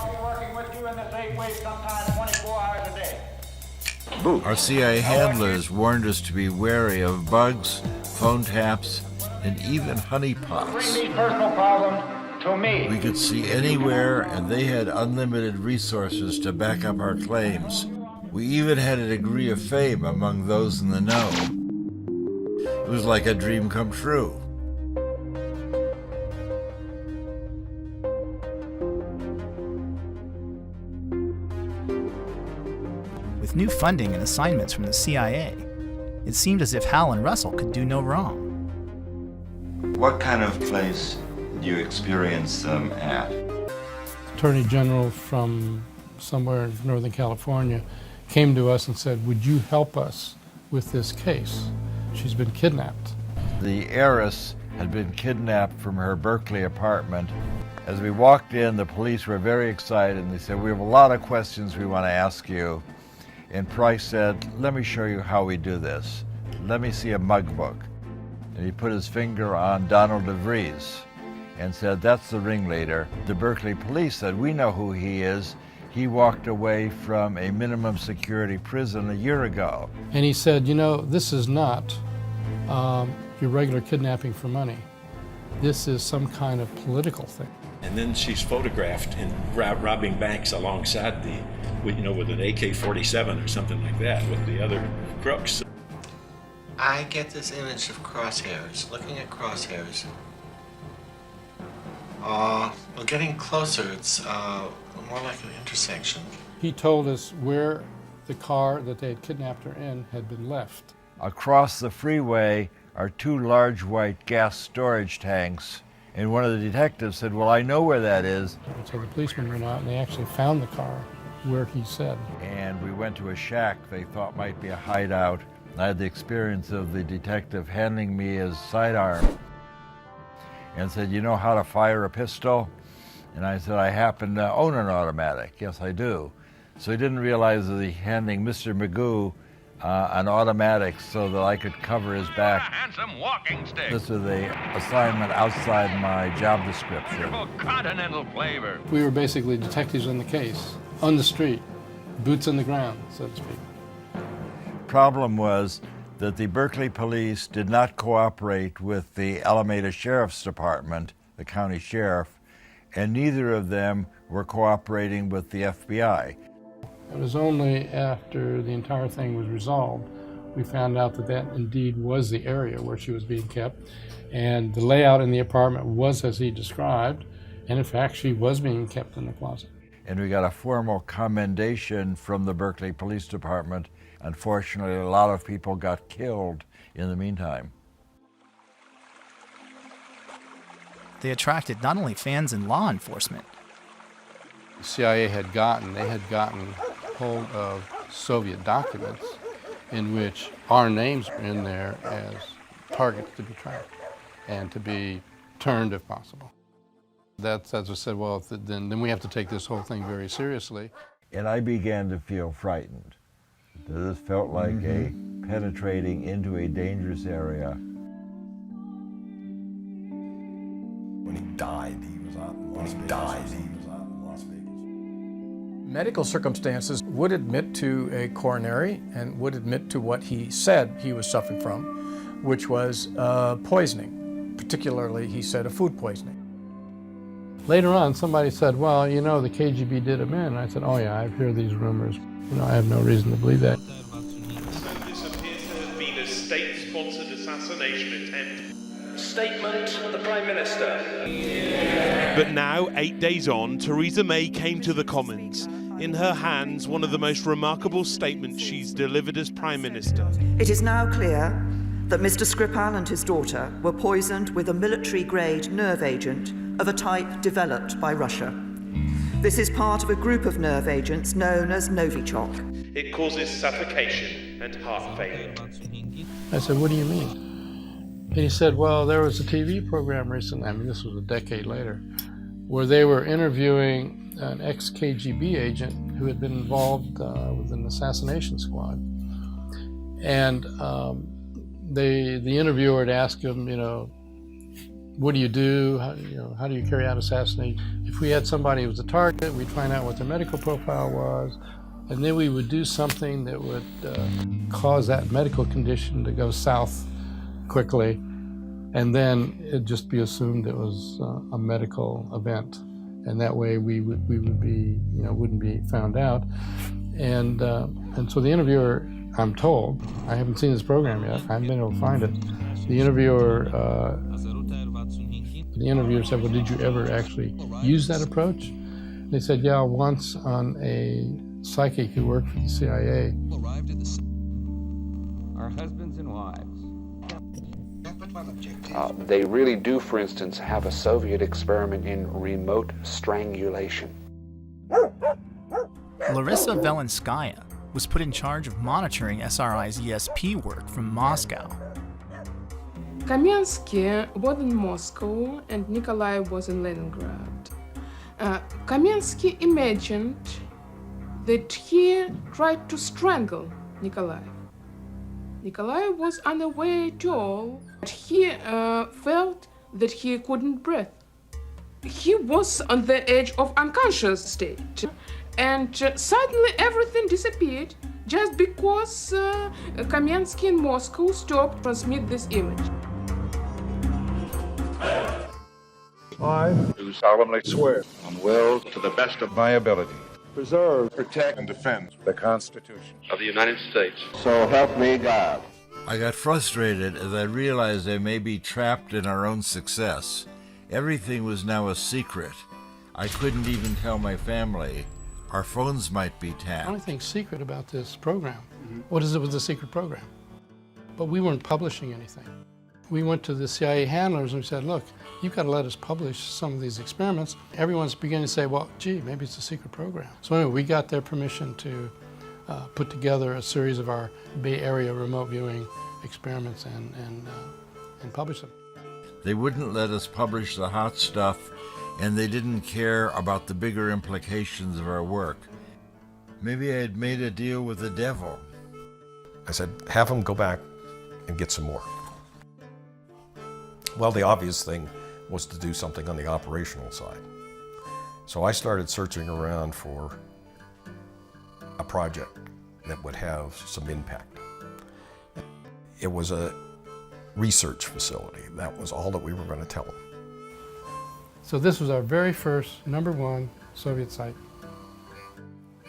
Our CIA handlers warned us to be wary of bugs, phone taps, and even honeypots. Bring these personal problems to me. We could see anywhere, and they had unlimited resources to back up our claims. We even had a degree of fame among those in the know. It was like a dream come true. With new funding and assignments from the CIA, it seemed as if Hal and Russell could do no wrong. What kind of place do you experience them at? Attorney General from somewhere in Northern California came to us and said, would you help us with this case? She's been kidnapped. The heiress had been kidnapped from her Berkeley apartment. As we walked in, the police were very excited, and they said, we have a lot of questions we want to ask you. And Price said, let me show you how we do this. Let me see a mug book. And he put his finger on Donald DeVries and said, that's the ringleader. The Berkeley police said, we know who he is. He walked away from a minimum security prison a year ago. And he said, you know, this is not your regular kidnapping for money. This is some kind of political thing. And then she's photographed in robbing banks alongside with an AK-47 or something like that with the other crooks. I get this image of crosshairs, looking at crosshairs. Well, getting closer, it's more like an intersection. He told us where the car that they had kidnapped her in had been left. Across the freeway are two large white gas storage tanks. And one of the detectives said, well, I know where that is. And so the policemen went out and they actually found the car where he said. And we went to a shack they thought might be a hideout. I had the experience of the detective handing me his sidearm and said, you know how to fire a pistol? And I said, I happen to own an automatic. Yes, I do. So he didn't realize that he handing Mr. Magoo an automatic so that I could cover his back. And some walking sticks. This was the assignment outside my job description. Continental flavor. We were basically detectives on the case, on the street, boots on the ground, so to speak. Problem was that the Berkeley police did not cooperate with the Alameda Sheriff's Department, the county sheriff, and neither of them were cooperating with the FBI. It was only after the entire thing was resolved we found out that that indeed was the area where she was being kept, and the layout in the apartment was as he described, and in fact she was being kept in the closet. And we got a formal commendation from the Berkeley Police Department. Unfortunately, a lot of people got killed in the meantime. They attracted not only fans in law enforcement. The CIA had gotten hold of Soviet documents in which our names were in there as targets to be tracked and to be turned if possible. That's as I said, well, then we have to take this whole thing very seriously. And I began to feel frightened. This felt like a penetrating into a dangerous area. When he died, he was out in Las Vegas. Medical circumstances would admit to a coronary and would admit to what he said he was suffering from, which was poisoning. Particularly, he said, a food poisoning. Later on, somebody said, well, you know, the KGB did him in. And I said, oh yeah, I've heard these rumors. You know, I have no reason to believe that. This appears to have been a state-sponsored assassination attempt. Statement of the Prime Minister. But now, 8 days on, Theresa May came to the Commons. In her hands, one of the most remarkable statements she's delivered as Prime Minister. It is now clear that Mr. Skripal and his daughter were poisoned with a military-grade nerve agent of a type developed by Russia. This is part of a group of nerve agents known as Novichok. It causes suffocation and heart failure. I said, what do you mean? And he said, well, there was a TV program recently, I mean, this was a decade later, where they were interviewing an ex-KGB agent who had been involved with an assassination squad. And the interviewer had asked him, you know, what do you do? How do you carry out assassination? If we had somebody who was a target, we'd find out what their medical profile was, and then we would do something that would cause that medical condition to go south quickly, and then it'd just be assumed it was a medical event, and that way we would be, you know, wouldn't be found out. And so the interviewer, I'm told, I haven't seen this program yet, I haven't been able to find it. The interviewer said, well, did you ever actually use that approach? And they said, yeah, once on a psychic who worked for the CIA. Our husbands and wives. They really do, for instance, have a Soviet experiment in remote strangulation. Larissa Velenskaya was put in charge of monitoring SRI's ESP work from Moscow. Kamensky was in Moscow and Nikolai was in Leningrad. Kamensky imagined that he tried to strangle Nikolai. Nikolai was unaware at all. He felt that he couldn't breathe. He was on the edge of unconscious state. And suddenly everything disappeared just because Kamensky in Moscow stopped transmit this image. I do solemnly swear on will to the best of my ability preserve, protect, and defend the Constitution of the United States. So help me God. I got frustrated as I realized I may be trapped in our own success. Everything was now a secret. I couldn't even tell my family. Our phones might be tapped. The only thing secret about this program, what is it with the secret program? But we weren't publishing anything. We went to the CIA handlers and we said, look, you've got to let us publish some of these experiments. Everyone's beginning to say, well, gee, maybe it's a secret program. So anyway, we got their permission to put together a series of our Bay Area remote viewing experiments and publish them. They wouldn't let us publish the hot stuff, and they didn't care about the bigger implications of our work. Maybe I had made a deal with the devil. I said, have them go back and get some more. Well, the obvious thing was to do something on the operational side. So I started searching around for a project that would have some impact. It was a research facility. That was all that we were going to tell them. So this was our very first #1 Soviet site.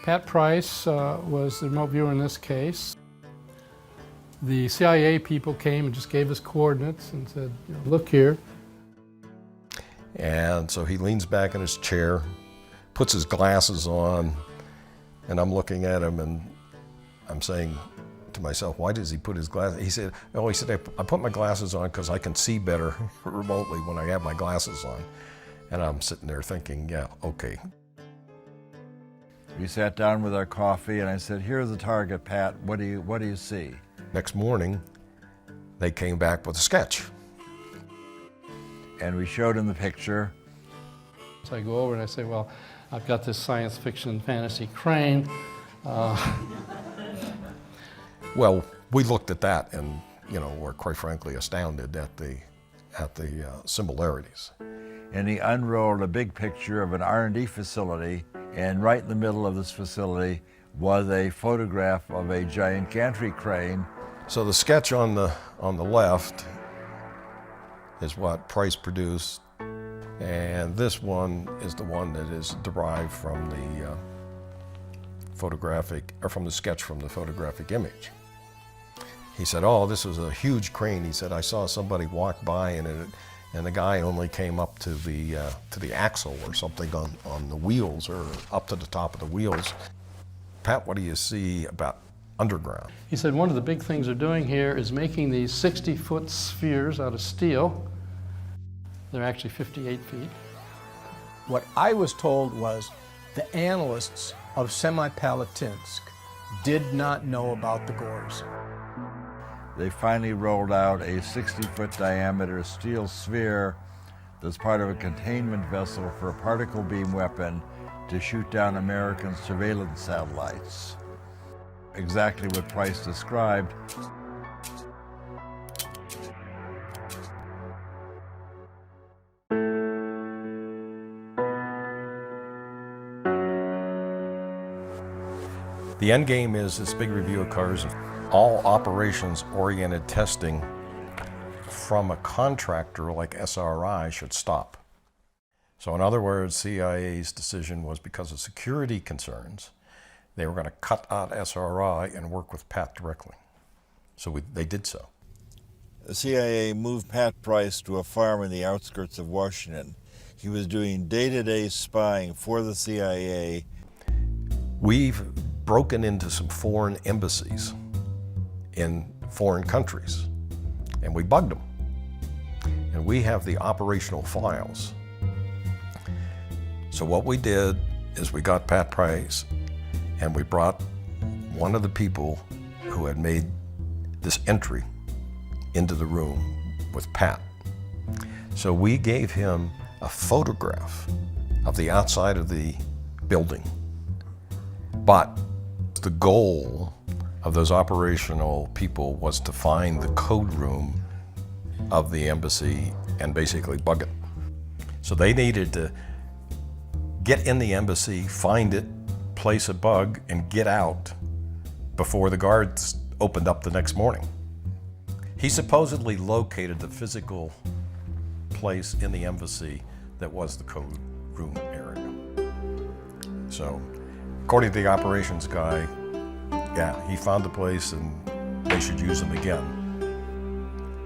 Pat Price was the remote viewer in this case. The CIA people came and just gave us coordinates and said, you know, look here. And so he leans back in his chair, puts his glasses on, and I'm looking at him and I'm saying to myself, why does he put his glasses? He said, I put my glasses on because I can see better remotely when I have my glasses on. And I'm sitting there thinking, yeah, okay. We sat down with our coffee and I said, here's the target, Pat. What do you see? Next morning, they came back with a sketch. And we showed him the picture. So I go over and I say, well, I've got this science fiction fantasy crane. Well, we looked at that and, you know, were quite frankly astounded at the similarities. And he unrolled a big picture of an R&D facility, and right in the middle of this facility was a photograph of a giant gantry crane. So the sketch on the left is what Price produced, and this one is the one that is derived from the from the sketch from the photographic image. He said, oh, this was a huge crane. He said, I saw somebody walk by and the guy only came up to the axle or something on the wheels, or up to the top of the wheels. Pat, what do you see about underground? He said one of the big things they're doing here is making these 60-foot spheres out of steel. They're actually 58 feet. What I was told was the analysts of Semipalatinsk did not know about the gores. They finally rolled out a 60-foot diameter steel sphere that's part of a containment vessel for a particle beam weapon to shoot down American surveillance satellites. Exactly what Price described. The end game is this big review occurs. All operations-oriented testing from a contractor like SRI should stop. So in other words, CIA's decision was because of security concerns, they were going to cut out SRI and work with Pat directly. So they did so. The CIA moved Pat Price to a farm in the outskirts of Washington. He was doing day-to-day spying for the CIA. We've broken into some foreign embassies in foreign countries, and we bugged them. And we have the operational files. So what we did is we got Pat Price, and we brought one of the people who had made this entry into the room with Pat. So we gave him a photograph of the outside of the building, but the goal of those operational people was to find the code room of the embassy and basically bug it. So they needed to get in the embassy, find it, place a bug, and get out before the guards opened up the next morning. He supposedly located the physical place in the embassy that was the code room area. So, according to the operations guy, yeah, he found the place and they should use him again.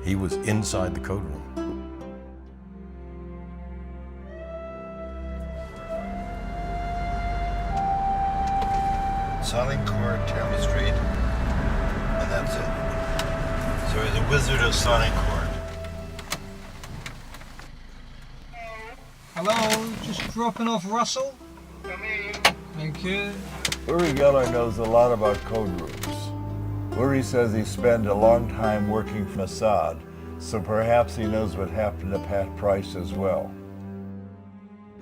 He was inside the code room. Sonic core, chemistry, and that's it. So he's a wizard of sonic chord. Hello, just dropping off Russell. Thank you. Uri Geller knows a lot about code rooms. Uri says he spent a long time working for Mossad, so perhaps he knows what happened to Pat Price as well.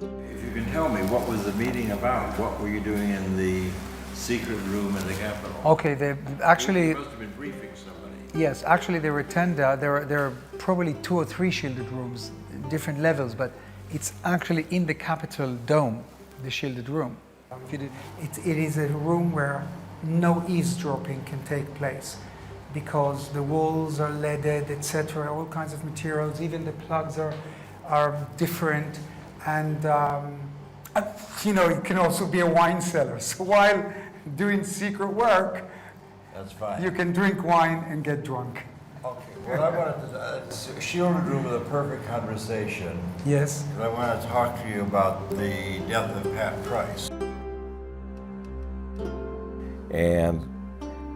If you can tell me, what was the meeting about? What were you doing in the secret room in the Capitol. Okay, they actually. They must have been briefing somebody. Yes, actually there were 10. There are probably 2 or 3 shielded rooms, different levels, but it's actually in the Capitol dome, the shielded room. It is a room where no eavesdropping can take place, because the walls are leaded, etc., all kinds of materials, even the plugs are different, and it can also be a wine cellar. So while doing secret work, that's fine. You can drink wine and get drunk. Okay, well, I wanted to, it's a shielded room with a perfect conversation. Yes. I want to talk to you about the death of Pat Price. And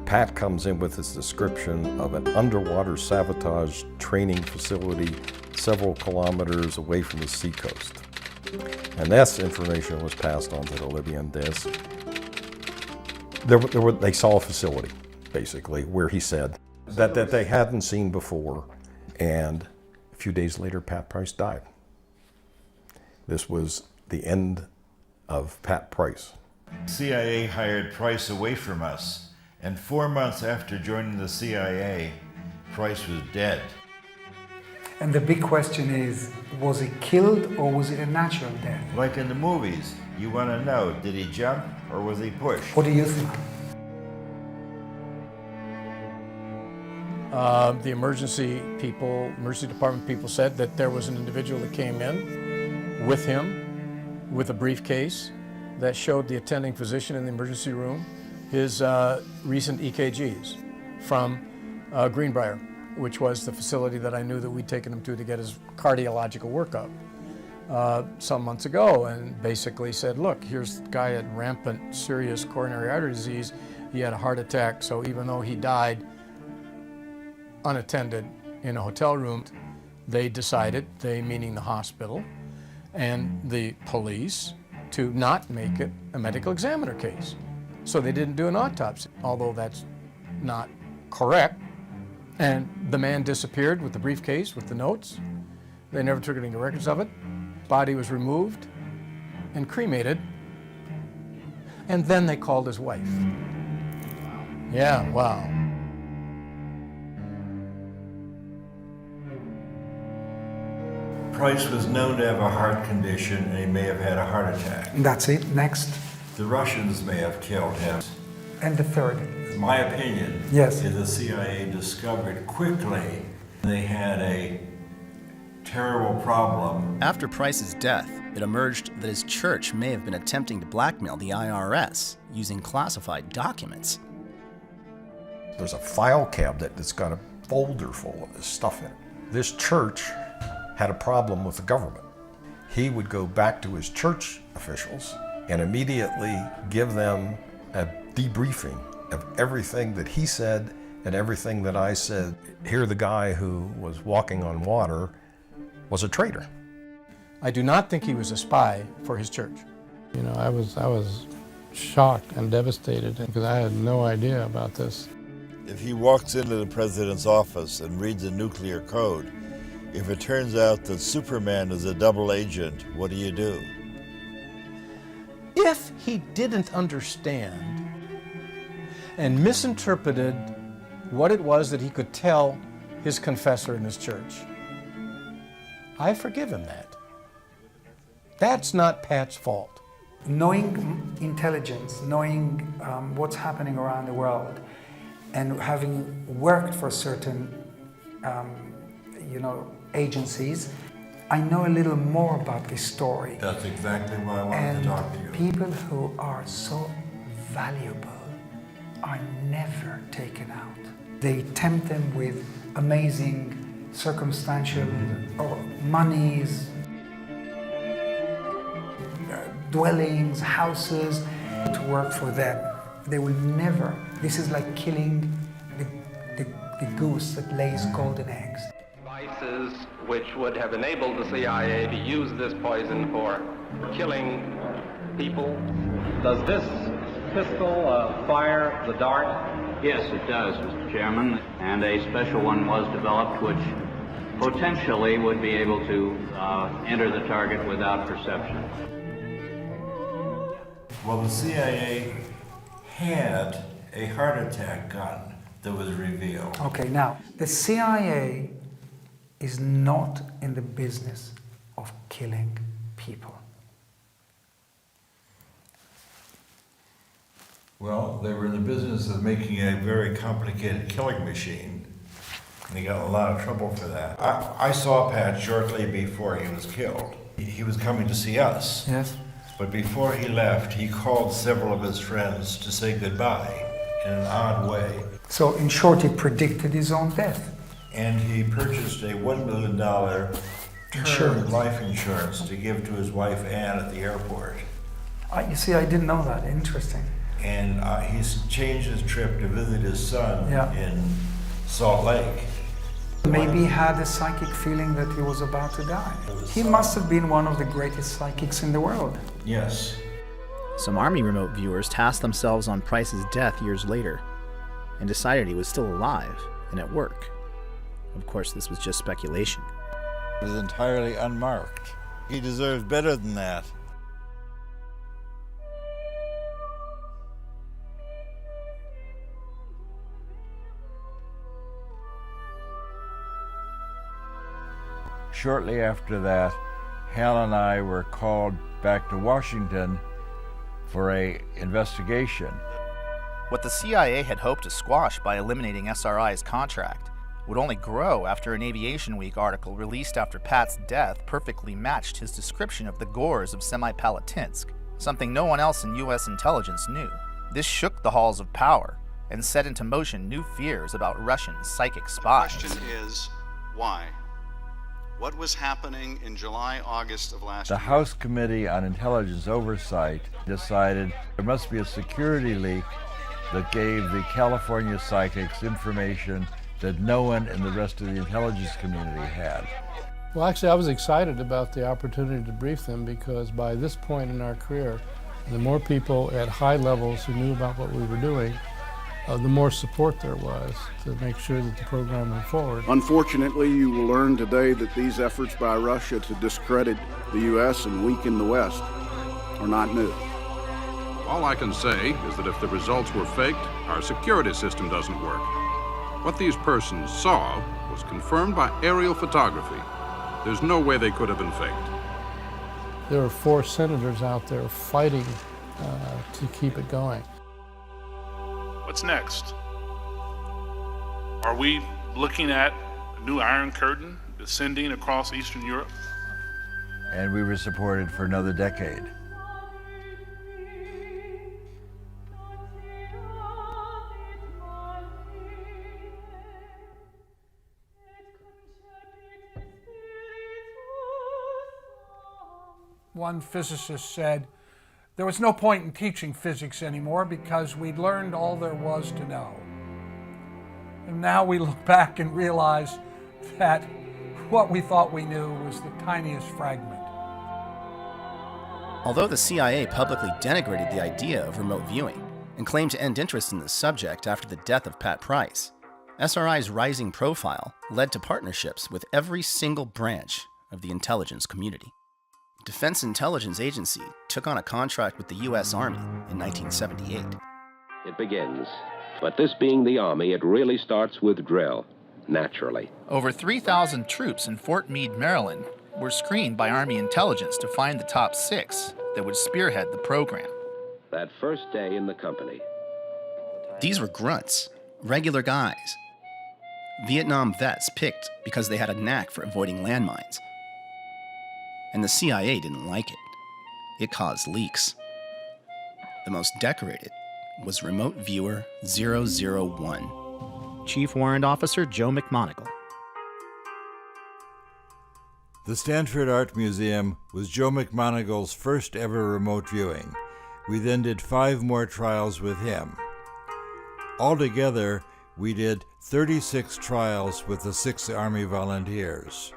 Pat comes in with his description of an underwater sabotage training facility several kilometers away from the seacoast. And this information was passed on to the Libyan desk. They saw a facility, basically, where he said that they hadn't seen before. And a few days later, Pat Price died. This was the end of Pat Price. CIA hired Price away from us, and 4 months after joining the CIA, Price was dead. And the big question is, was he killed or was it a natural death? Like in the movies, you want to know, did he jump or was he pushed? What do you think? The emergency department people said that there was an individual that came in with him with a briefcase that showed the attending physician in the emergency room his recent EKGs from Greenbrier, which was the facility that I knew that we'd taken him to get his cardiological workup some months ago, and basically said, look, here's the guy had rampant serious coronary artery disease. He had a heart attack, so even though he died unattended in a hotel room, they decided, they meaning the hospital and the police, to not make it a medical examiner case. So they didn't do an autopsy, although that's not correct. And the man disappeared with the briefcase, with the notes. They never took any records of it. Body was removed and cremated. And then they called his wife. Yeah, wow. Price was known to have a heart condition, and he may have had a heart attack. That's it. Next. The Russians may have killed him. And the third. My opinion yes. is the CIA discovered quickly they had a terrible problem. After Price's death, it emerged that his church may have been attempting to blackmail the IRS using classified documents. There's a file cabinet that's got a folder full of this stuff in it. This church had a problem with the government. He would go back to his church officials and immediately give them a debriefing of everything that he said and everything that I said. Here, the guy who was walking on water was a traitor. I do not think he was a spy for his church. You know, I was shocked and devastated because I had no idea about this. If he walks into the president's office and reads a nuclear code, if it turns out that Superman is a double agent, what do? If he didn't understand and misinterpreted what it was that he could tell his confessor in his church, I forgive him that. That's not Pat's fault. Knowing intelligence, knowing what's happening around the world, and having worked for certain, agencies, I know a little more about this story. That's exactly why I wanted to talk to you. People who are so valuable are never taken out. They tempt them with amazing circumstantial or monies, dwellings, houses, to work for them. They will never. This is like killing the goose that lays golden eggs. Devices which would have enabled the CIA to use this poison for killing people. Does this pistol fire the dart? Yes, it does, Mr. Chairman, and a special one was developed which potentially would be able to enter the target without perception. Well, the CIA had a heart attack gun that was revealed. Okay, now, the CIA is not in the business of killing people. Well, they were in the business of making a very complicated killing machine, and they got in a lot of trouble for that. I saw Pat shortly before he was killed. He was coming to see us. Yes. But before he left, he called several of his friends to say goodbye in an odd way. So, in short, he predicted his own death. And he purchased a $1 million term life insurance to give to his wife Anne at the airport. You see, I didn't know that. Interesting. And he's changed his trip to visit his son in Salt Lake. Maybe he had a psychic feeling that he was about to die. He must have been one of the greatest psychics in the world. Yes. Some Army remote viewers tasked themselves on Price's death years later and decided he was still alive and at work. Of course, this was just speculation. It was entirely unmarked. He deserves better than that. Shortly after that, Hal and I were called back to Washington for an investigation. What the CIA had hoped to squash by eliminating SRI's contract would only grow after an Aviation Week article released after Pat's death perfectly matched his description of the gores of Semipalatinsk, something no one else in U.S. intelligence knew. This shook the halls of power and set into motion new fears about Russian psychic spies. The question is, why? What was happening in July, August of last year? The House Committee on Intelligence Oversight decided there must be a security leak that gave the California psychics information that no one in the rest of the intelligence community had. Well, actually, I was excited about the opportunity to brief them because by this point in our career, the more people at high levels who knew about what we were doing, the more support there was to make sure that the program went forward. Unfortunately, you will learn today that these efforts by Russia to discredit the U.S. and weaken the West are not new. All I can say is that if the results were faked, our security system doesn't work. What these persons saw was confirmed by aerial photography. There's no way they could have been faked. There are 4 senators out there fighting to keep it going. What's next? Are we looking at a new Iron Curtain descending across Eastern Europe? And we were supported for another decade. One physicist said, there was no point in teaching physics anymore because we'd learned all there was to know. And now we look back and realize that what we thought we knew was the tiniest fragment. Although the CIA publicly denigrated the idea of remote viewing and claimed to end interest in the subject after the death of Pat Price, SRI's rising profile led to partnerships with every single branch of the intelligence community. Defense Intelligence Agency took on a contract with the U.S. Army in 1978. It begins. But this being the Army, it really starts with drill, naturally. Over 3,000 troops in Fort Meade, Maryland, were screened by Army intelligence to find the top 6 that would spearhead the program. That first day in the company. These were grunts, regular guys. Vietnam vets picked because they had a knack for avoiding landmines. And the CIA didn't like it. It caused leaks. The most decorated was Remote Viewer 001, Chief Warrant Officer Joe McMonagle. The Stanford Art Museum was Joe McMonagle's first ever remote viewing. We then did 5 more trials with him. Altogether, we did 36 trials with the 6 Army volunteers.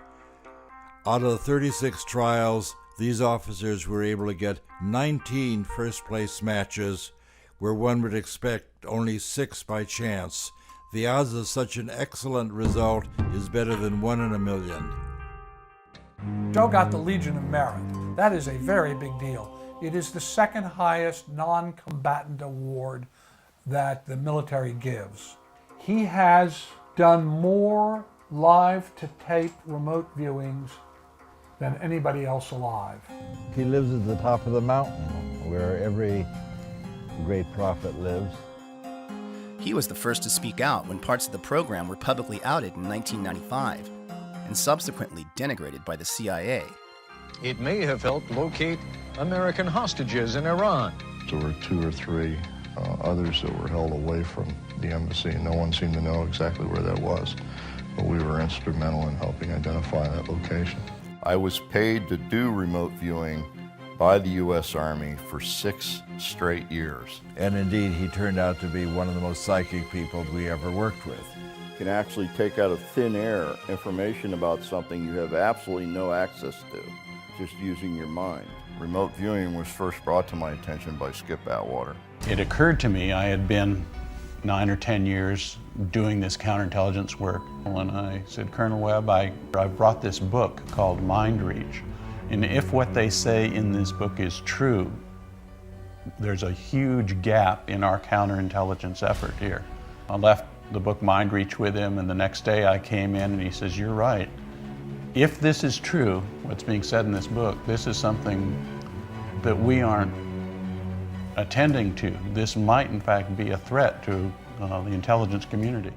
Out of the 36 trials, these officers were able to get 19 first-place matches, where one would expect only 6 by chance. The odds of such an excellent result is better than 1 in a million. Joe got the Legion of Merit. That is a very big deal. It is the second highest non-combatant award that the military gives. He has done more live-to-tape remote viewings than anybody else alive. He lives at the top of the mountain where every great prophet lives. He was the first to speak out when parts of the program were publicly outed in 1995 and subsequently denigrated by the CIA. It may have helped locate American hostages in Iran. There were 2 or 3 others that were held away from the embassy. No one seemed to know exactly where that was, but we were instrumental in helping identify that location. I was paid to do remote viewing by the U.S. Army for 6 straight years. And indeed, he turned out to be one of the most psychic people we ever worked with. You can actually take out of thin air information about something you have absolutely no access to, just using your mind. Remote viewing was first brought to my attention by Skip Atwater. It occurred to me I had been 9 or 10 years doing this counterintelligence work, and I said, Colonel Webb, I brought this book called Mind Reach, and if what they say in this book is true, there's a huge gap in our counterintelligence effort here. I left the book Mind Reach with him, and the next day I came in and he says, you're right. If this is true, what's being said in this book, this is something that we aren't attending to. This might in fact be a threat to the intelligence community.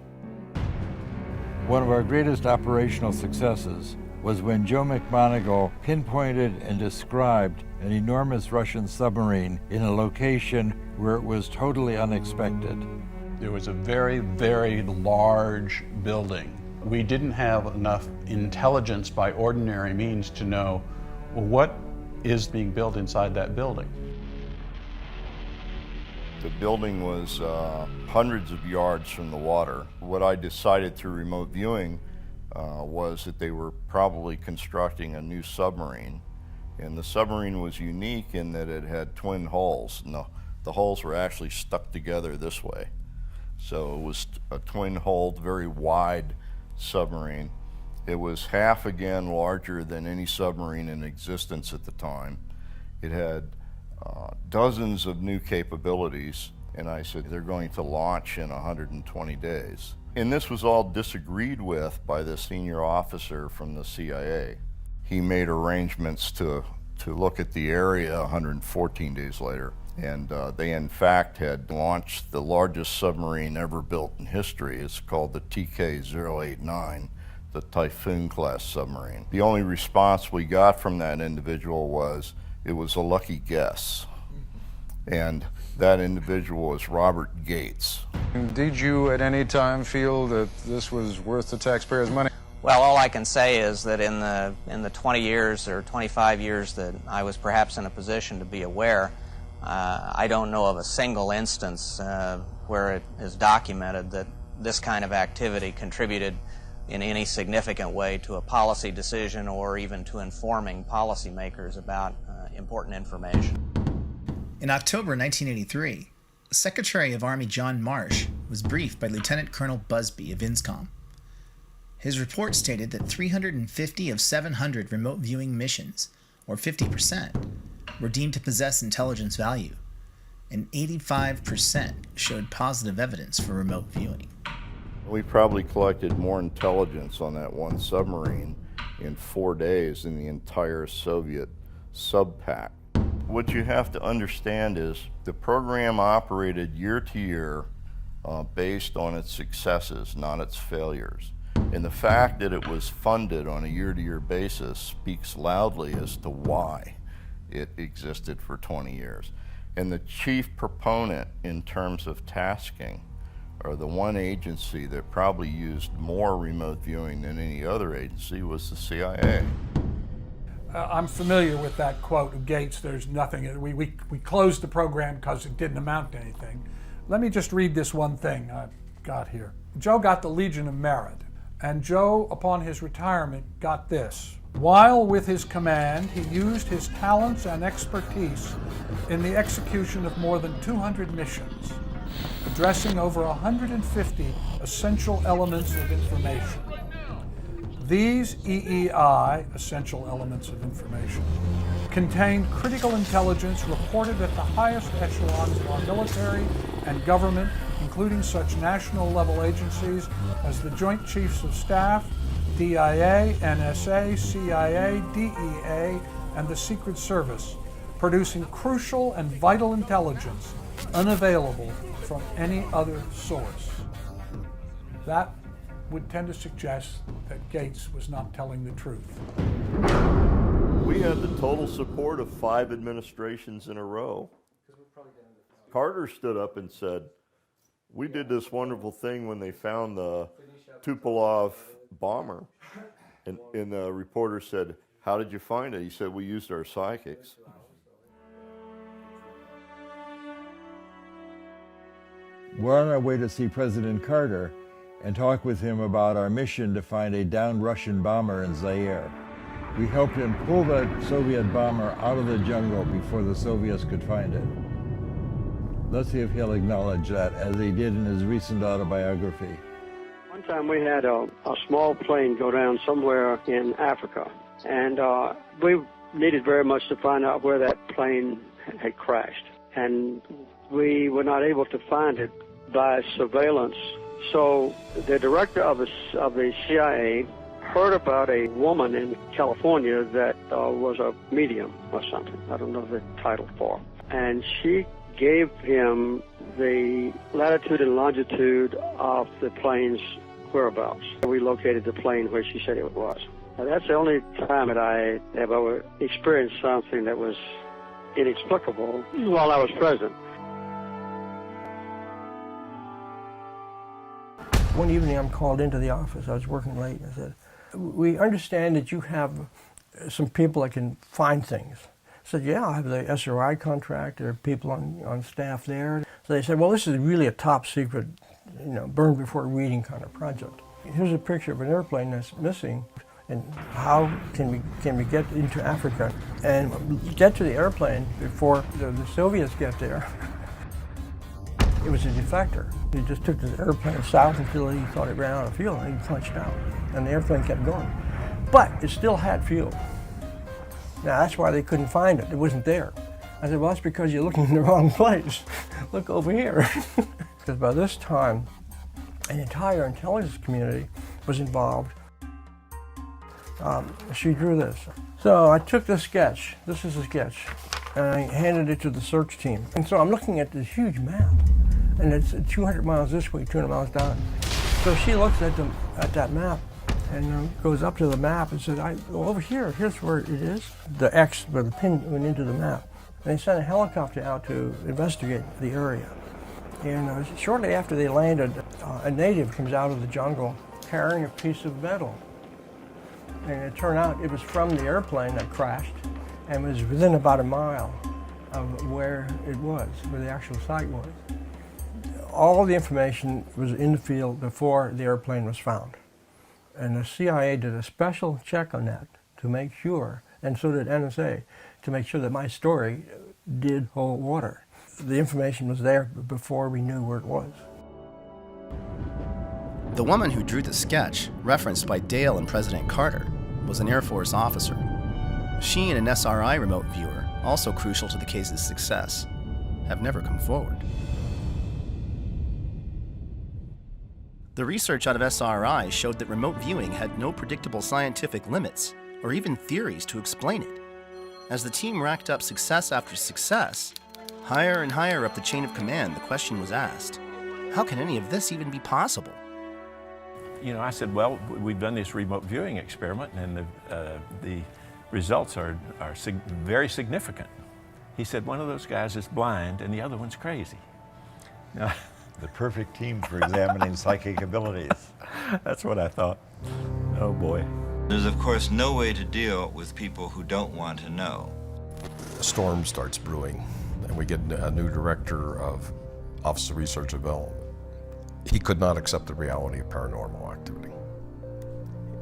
One of our greatest operational successes was when Joe McMoneagle pinpointed and described an enormous Russian submarine in a location where it was totally unexpected. There was a very, very large building. We didn't have enough intelligence by ordinary means to know, well, what is being built inside that building. The building was hundreds of yards from the water. What I decided through remote viewing was that they were probably constructing a new submarine. And the submarine was unique in that it had twin hulls. No, the hulls were actually stuck together this way. So it was a twin-hulled, very wide submarine. It was half again larger than any submarine in existence at the time. It had dozens of new capabilities, and I said they're going to launch in 120 days. And this was all disagreed with by the senior officer from the CIA. He made arrangements to look at the area 114 days later, and they in fact had launched the largest submarine ever built in history. It's called the TK-089, the Typhoon class submarine. The only response we got from that individual was, it was a lucky guess. And that individual was Robert Gates. Did you at any time feel that this was worth the taxpayers' money? Well, all I can say is that in the 20 years or 25 years that I was perhaps in a position to be aware, I don't know of a single instance where it is documented that this kind of activity contributed in any significant way to a policy decision or even to informing policymakers about important information. In October 1983, Secretary of Army John Marsh was briefed by Lieutenant Colonel Busby of INSCOM. His report stated that 350 of 700 remote viewing missions, or 50%, were deemed to possess intelligence value, and 85% showed positive evidence for remote viewing. We probably collected more intelligence on that one submarine in 4 days than the entire Soviet sub-pack. What you have to understand is the program operated year to year based on its successes, not its failures. And the fact that it was funded on a year-to-year basis speaks loudly as to why it existed for 20 years. And the chief proponent in terms of tasking, or the one agency that probably used more remote viewing than any other agency, was the CIA. I'm familiar with that quote of Gates, there's nothing, we closed the program because it didn't amount to anything. Let me just read this one thing I've got here. Joe got the Legion of Merit, and Joe, upon his retirement, got this. While with his command, he used his talents and expertise in the execution of more than 200 missions, addressing over 150 essential elements of information. These EEI, essential elements of information, contained critical intelligence reported at the highest echelons of our military and government, including such national-level agencies as the Joint Chiefs of Staff, DIA, NSA, CIA, DEA, and the Secret Service, producing crucial and vital intelligence unavailable from any other source. That would tend to suggest that Gates was not telling the truth. We had the total support of 5 administrations in a row. Carter stood up and said, we did this wonderful thing when they found the Tupolev bomber. And the reporter said, how did you find it? He said, we used our psychics. We're on our way to see President Carter and talk with him about our mission to find a downed Russian bomber in Zaire. We helped him pull the Soviet bomber out of the jungle before the Soviets could find it. Let's see if he'll acknowledge that, as he did in his recent autobiography. One time we had a small plane go down somewhere in Africa, and we needed very much to find out where that plane had crashed. And we were not able to find it by surveillance. So the director of the CIA heard about a woman in California that was a medium or something. I don't know the title for. And she gave him the latitude and longitude of the plane's whereabouts. We located the plane where she said it was. Now, that's the only time that I have ever experienced something that was inexplicable while I was president. One evening I'm called into the office. I was working late. I said, we understand that you have some people that can find things. I said, yeah, I have the SRI contract. There are people on staff there. So they said, well, this is really a top secret, burn before reading kind of project. Here's a picture of an airplane that's missing, and how can we get into Africa and get to the airplane before the Soviets get there? It was a defector. He just took the airplane south until he thought it ran out of fuel, and he punched out, and the airplane kept going. But it still had fuel. Now, that's why they couldn't find it. It wasn't there. I said, well, that's because you're looking in the wrong place. Look over here. Because by this time, an entire intelligence community was involved. She drew this. So I took this sketch. This is a sketch. And I handed it to the search team. And so I'm looking at this huge map. And it's 200 miles this way, 200 miles down. So she looks at that map and goes up to the map and says, well, over here, here's where it is. The X, where the pin went into the map. And they sent a helicopter out to investigate the area. And shortly after they landed, a native comes out of the jungle carrying a piece of metal. And it turned out it was from the airplane that crashed and was within about a mile of where it was, where the actual site was. All the information was in the field before the airplane was found. And the CIA did a special check on that to make sure, and so did NSA, to make sure that my story did hold water. The information was there before we knew where it was. The woman who drew the sketch, referenced by Dale and President Carter, was an Air Force officer. She and an SRI remote viewer, also crucial to the case's success, have never come forward. The research out of SRI showed that remote viewing had no predictable scientific limits or even theories to explain it. As the team racked up success after success, higher and higher up the chain of command, the question was asked, how can any of this even be possible? I said, well, we've done this remote viewing experiment and the results are very significant. He said, one of those guys is blind and the other one's crazy. Now, the perfect team for examining psychic abilities. That's what I thought. Oh boy. There's of course no way to deal with people who don't want to know. A storm starts brewing and we get a new director of Office of Research and Development. He could not accept the reality of paranormal activity.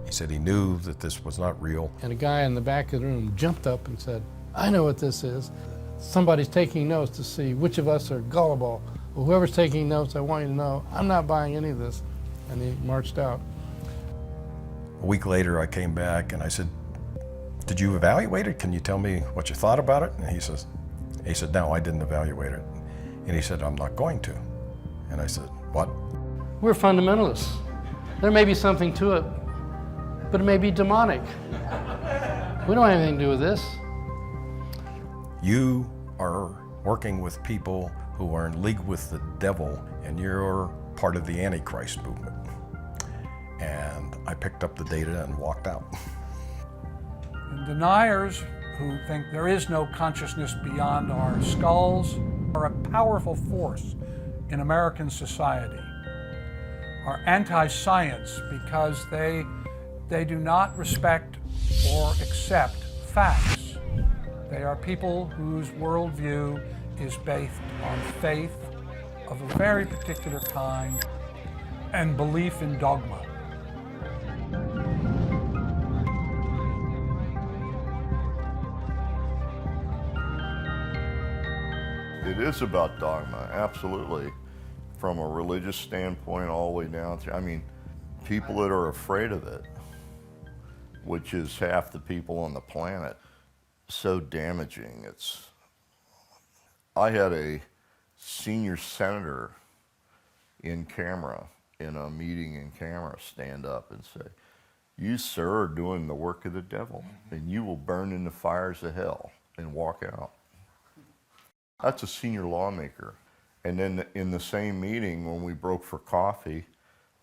He said he knew that this was not real. And a guy in the back of the room jumped up and said, I know what this is. Somebody's taking notes to see which of us are gullible. Well, whoever's taking notes, I want you to know, I'm not buying any of this. And he marched out. A week later, I came back and I said, did you evaluate it? Can you tell me what you thought about it? And he said, no, I didn't evaluate it. And he said, I'm not going to. And I said, what? We're fundamentalists. There may be something to it, but it may be demonic. We don't have anything to do with this. You are working with people who are in league with the devil, and you're part of the Antichrist movement. And I picked up the data and walked out. And deniers who think there is no consciousness beyond our skulls are a powerful force in American society, are anti-science because they do not respect or accept facts. They are people whose worldview is based on faith of a very particular kind and belief in dogma. It is about dogma, absolutely. From a religious standpoint all the way down to, I mean, people that are afraid of it, which is half the people on the planet, so damaging. I had a senior senator in camera, in a meeting in camera, stand up and say, "You, sir, are doing the work of the devil, and you will burn in the fires of hell," and walk out. That's a senior lawmaker. And then in the same meeting, when we broke for coffee,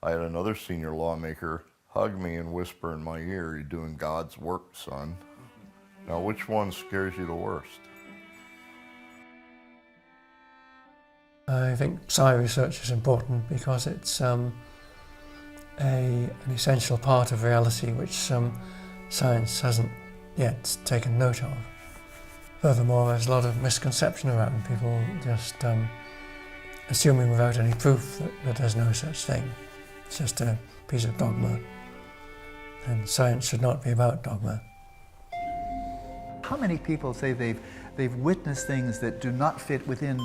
I had another senior lawmaker hug me and whisper in my ear, "You're doing God's work, son." Now, which one scares you the worst? I think sci research is important because it's an essential part of reality which science hasn't yet taken note of. Furthermore, there's a lot of misconception around people just assuming without any proof that there's no such thing. It's just a piece of dogma, and science should not be about dogma. How many people say they've witnessed things that do not fit within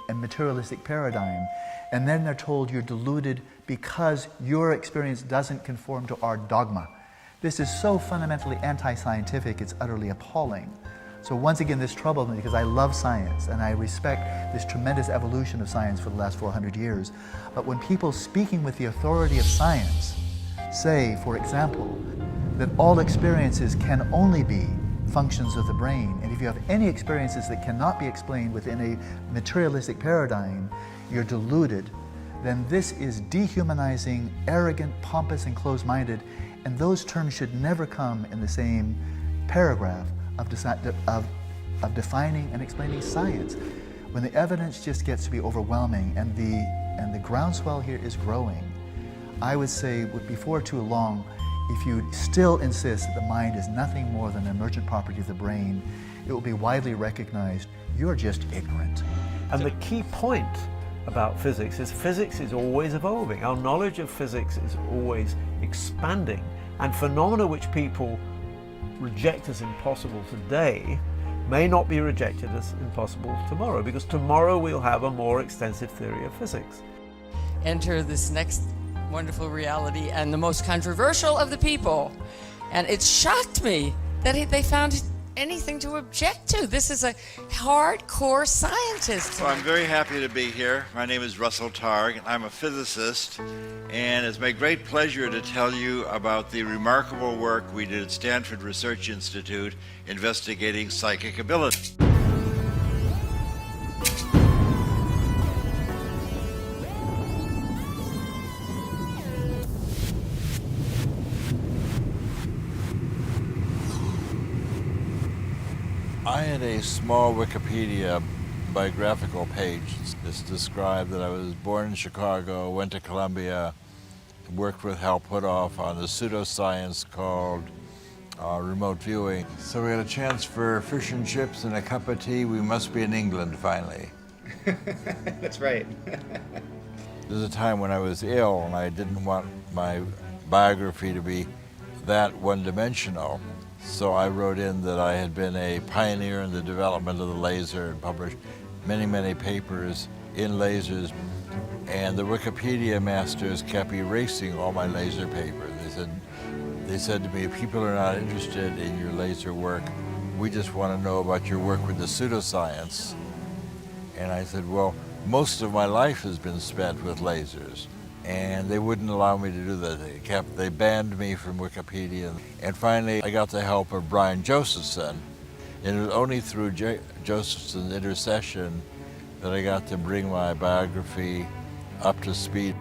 a materialistic paradigm, and then they're told you're deluded because your experience doesn't conform to our dogma? This is so fundamentally anti-scientific, it's utterly appalling. So once again, this troubled me because I love science and I respect this tremendous evolution of science for the last 400 years. But when people speaking with the authority of science say, for example, that all experiences can only be functions of the brain, and if you have any experiences that cannot be explained within a materialistic paradigm, you're deluded, then this is dehumanizing, arrogant, pompous, and closed-minded, and those terms should never come in the same paragraph of defining and explaining science. When the evidence just gets to be overwhelming and the groundswell here is growing, I would say before too long, if you still insist that the mind is nothing more than an emergent property of the brain, it will be widely recognized you're just ignorant. And the key point about physics is always evolving. Our knowledge of physics is always expanding, and phenomena which people reject as impossible today may not be rejected as impossible tomorrow, because tomorrow we'll have a more extensive theory of physics. Enter this next wonderful reality and the most controversial of the people. And it shocked me that they found anything to object to. This is a hardcore scientist. Well, I'm very happy to be here. My name is Russell Targ, and I'm a physicist, and it's my great pleasure to tell you about the remarkable work we did at Stanford Research Institute investigating psychic ability. I had a small Wikipedia biographical page. This described that I was born in Chicago, went to Columbia, worked with Hal Puthoff on the pseudoscience called remote viewing. So we had a chance for fish and chips and a cup of tea. We must be in England finally. That's right. There was a time when I was ill and I didn't want my biography to be that one-dimensional. So I wrote in that I had been a pioneer in the development of the laser and published many, many papers in lasers. And the Wikipedia masters kept erasing all my laser papers. They said to me, if people are not interested in your laser work, we just want to know about your work with the pseudoscience. And I said, well, Most of my life has been spent with lasers, and they wouldn't allow me to do that. They banned me from Wikipedia. And finally, I got the help of Brian Josephson, and it was only through Josephson's intercession that I got to bring my biography up to speed.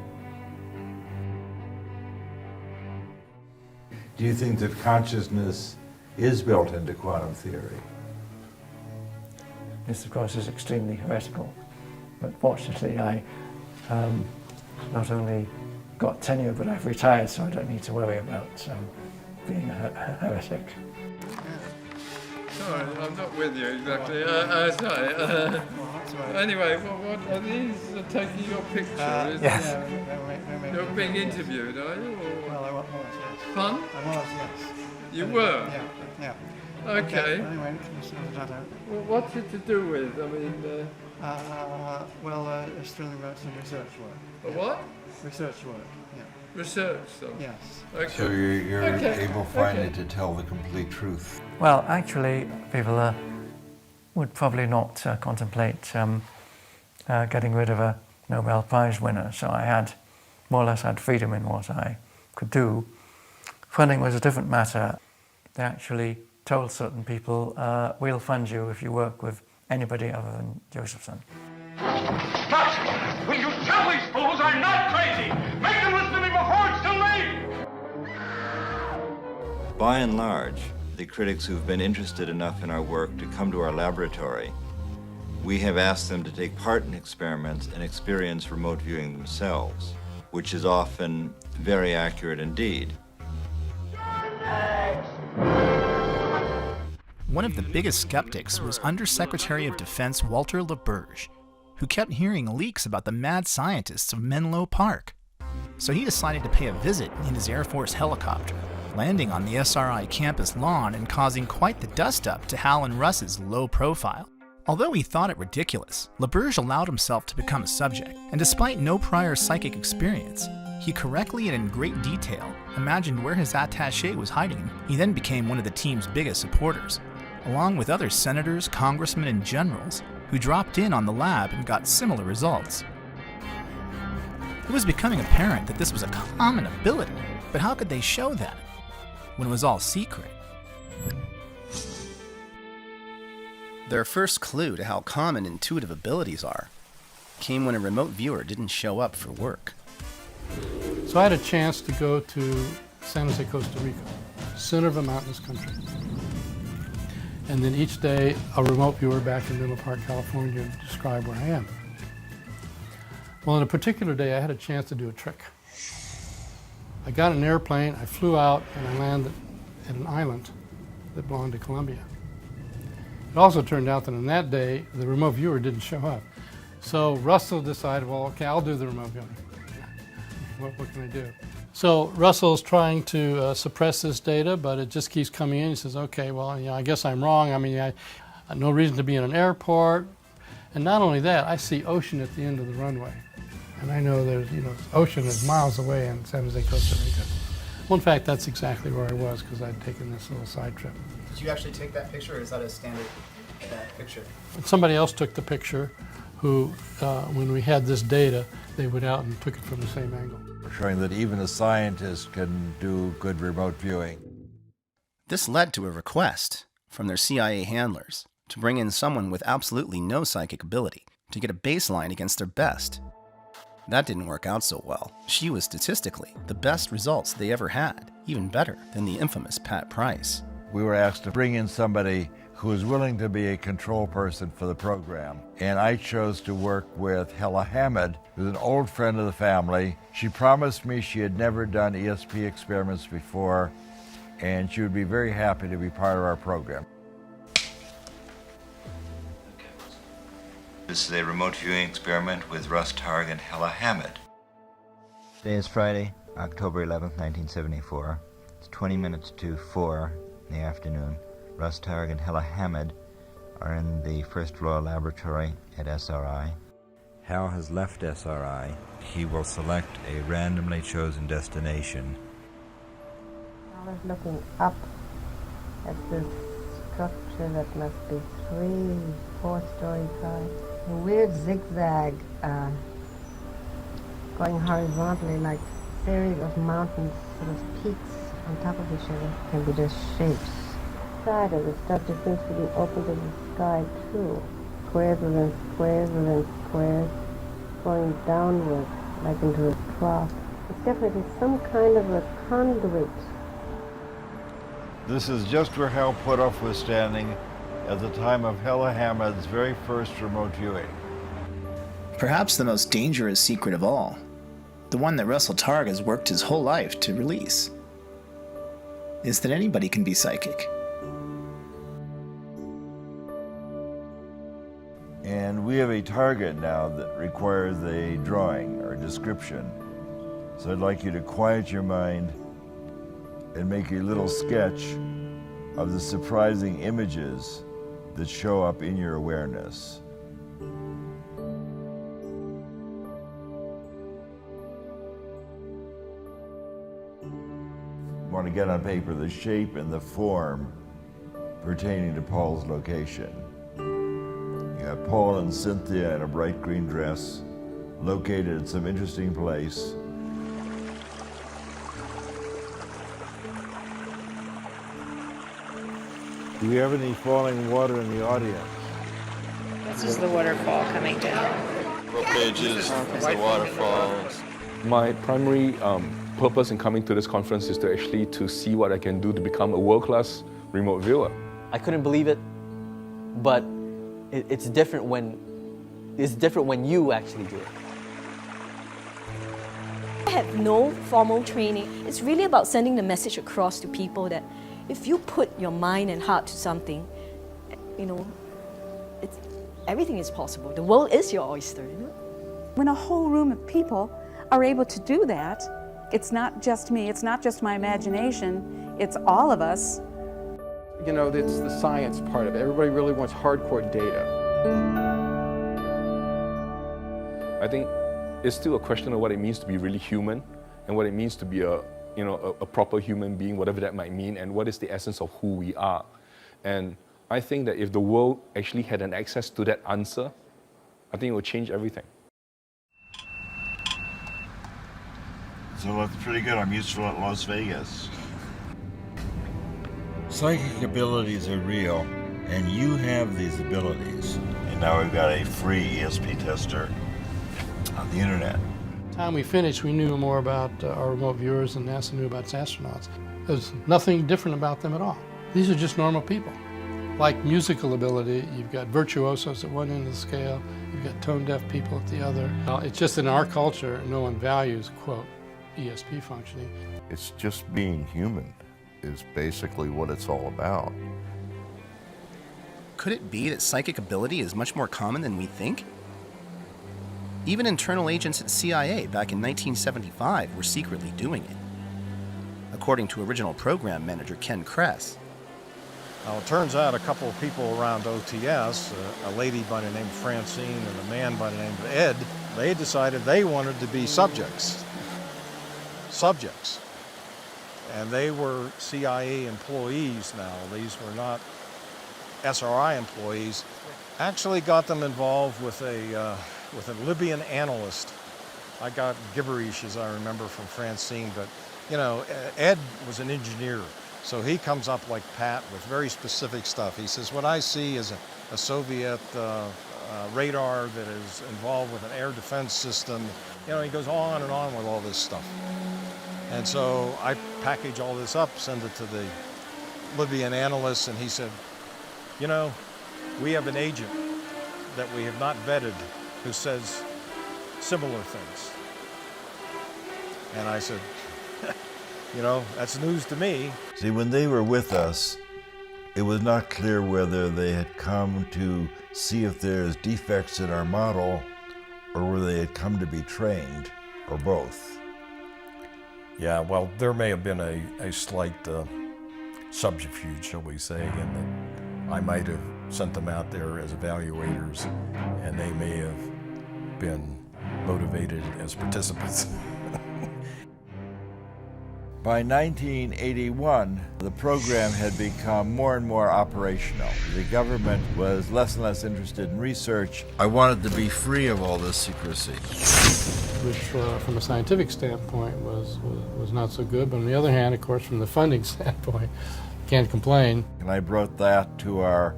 Do you think that consciousness is built into quantum theory? This, of course, is extremely heretical, but fortunately I not only got tenure, but I've retired, so I don't need to worry about being a heretic. Sorry, I'm not with you exactly. Sorry. Anyway, what are these taking your picture? Yes. You're being interviewed, are you? Or? Well, I was, yes. Fun? I was, yes. You were? Yeah. Okay. Anyway, well, what's it to do with? I mean... it's doing some research work. What? Research work, yeah. Research stuff? Yes. Okay. So you're okay. able finally to tell the complete truth. Well, actually, people would probably not contemplate getting rid of a Nobel Prize winner, so I had more or less had freedom in what I could do. Funding was a different matter. They actually told certain people, we'll fund you if you work with anybody other than Josephson. But will you tell these fools I'm not crazy? Make them listen to me before it's too late! By and large, the critics who've been interested enough in our work to come to our laboratory, we have asked them to take part in experiments and experience remote viewing themselves, which is often very accurate indeed. One of the biggest skeptics was Undersecretary of Defense Walter Leberge, who kept hearing leaks about the mad scientists of Menlo Park. So he decided to pay a visit in his Air Force helicopter, landing on the SRI campus lawn and causing quite the dust-up to Hal and Russ's low profile. Although he thought it ridiculous, Leberge allowed himself to become a subject, and despite no prior psychic experience, he correctly and in great detail imagined where his attaché was hiding. He then became one of the team's biggest supporters, along with other senators, congressmen, and generals who dropped in on the lab and got similar results. It was becoming apparent that this was a common ability, but how could they show that when it was all secret? Their first clue to how common intuitive abilities are came when a remote viewer didn't show up for work. So I had a chance to go to San Jose, Costa Rica, center of a mountainous country. And then each day, a remote viewer back in Menlo Park, California, would describe where I am. Well, on a particular day, I had a chance to do a trick. I got an airplane, I flew out, and I landed at an island that belonged to Colombia. It also turned out that on that day, the remote viewer didn't show up. So Russell decided, well, okay, I'll do the remote viewing. What can I do? So Russell's trying to suppress this data, but it just keeps coming in. He says, okay, well, I guess I'm wrong. I mean, I no reason to be in an airport. And not only that, I see ocean at the end of the runway. And I know there's, ocean is miles away in San Jose, Costa Rica. Well, in fact, that's exactly where I was because I'd taken this little side trip. Did you actually take that picture, or is that a standard picture? Somebody else took the picture who, when we had this data, they went out and took it from the same angle. Showing that even a scientist can do good remote viewing. This led to a request from their CIA handlers to bring in someone with absolutely no psychic ability to get a baseline against their best. That didn't work out so well. She was statistically the best results they ever had, even better than the infamous Pat Price. We were asked to bring in somebody who was willing to be a control person for the program. And I chose to work with Hella Hamid, who's an old friend of the family. She promised me she had never done ESP experiments before, and she would be very happy to be part of our program. This is a remote viewing experiment with Russ Targ and Hella Hamid. Today is Friday, October 11th, 1974. It's 20 minutes to 4 in the afternoon. Russ Targ and Hella Hamid are in the first floor laboratory at SRI. Hal has left SRI. He will select a randomly chosen destination. I was looking up at this structure that must be 3-4 stories high. a weird zigzag going horizontally like a series of mountains, sort of peaks on top of each other. Can be just shapes. The side of the structure seems to be open to the sky too. Squares within squares within squares, going downward like into a trough. It's definitely some kind of a conduit. This is just where Hal Puthoff was standing at the time of Hella Hamed's very first remote viewing. Perhaps the most dangerous secret of all, the one that Russell Targ has worked his whole life to release, is that anybody can be psychic. And we have a target now that requires a drawing or a description. So I'd like you to quiet your mind and make a little sketch of the surprising images that show up in your awareness. You want to get on paper the shape and the form pertaining to Paul's location. You have Paul and Cynthia in a bright green dress, located at some interesting place. Do we have any falling water in the audience? This is the waterfall coming down. Pages, the waterfalls. My primary purpose in coming to this conference is to see what I can do to become a world-class remote viewer. I couldn't believe it, but it's different when you actually do it. I have no formal training. It's really about sending the message across to people that if you put your mind and heart to something, everything is possible. The world is your oyster. When a whole room of people are able to do that, it's not just me, it's not just my imagination, it's all of us. It's the science part of it. Everybody really wants hardcore data. I think it's still a question of what it means to be really human and what it means to be a proper human being, whatever that might mean, and what is the essence of who we are. And I think that if the world actually had an access to that answer, I think it would change everything. So that's pretty good. I'm useful at Las Vegas. Psychic abilities are real, and you have these abilities. And now we've got a free ESP tester on the internet. By the time we finished, we knew more about our remote viewers than NASA knew about its astronauts. There's nothing different about them at all. These are just normal people. Like musical ability, you've got virtuosos at one end of the scale, you've got tone-deaf people at the other. It's just in our culture, no one values, quote, ESP functioning. It's just being human is basically what it's all about. Could it be that psychic ability is much more common than we think? Even internal agents at CIA back in 1975 were secretly doing it, according to original program manager Ken Kress. Now, it turns out a couple of people around OTS, a lady by the name of Francine and a man by the name of Ed, they decided they wanted to be subjects. And they were CIA employees now. These were not SRI employees. Actually got them involved with a Libyan analyst. I got gibberish, as I remember, from Francine, but Ed was an engineer. So he comes up like Pat with very specific stuff. He says, what I see is a Soviet radar that is involved with an air defense system. He goes on and on with all this stuff. And so I package all this up, send it to the Libyan analyst, and he said, we have an agent that we have not vetted who says similar things. And I said, that's news to me. See, when they were with us, it was not clear whether they had come to see if there's defects in our model or whether they had come to be trained, or both. Yeah, well, there may have been a slight subterfuge, shall we say, in that I might have sent them out there as evaluators, and they may have been motivated as participants. By 1981, the program had become more and more operational. The government was less and less interested in research. I wanted to be free of all this secrecy. Which, from a scientific standpoint, was not so good. But on the other hand, of course, from the funding standpoint, can't complain. And I brought that to our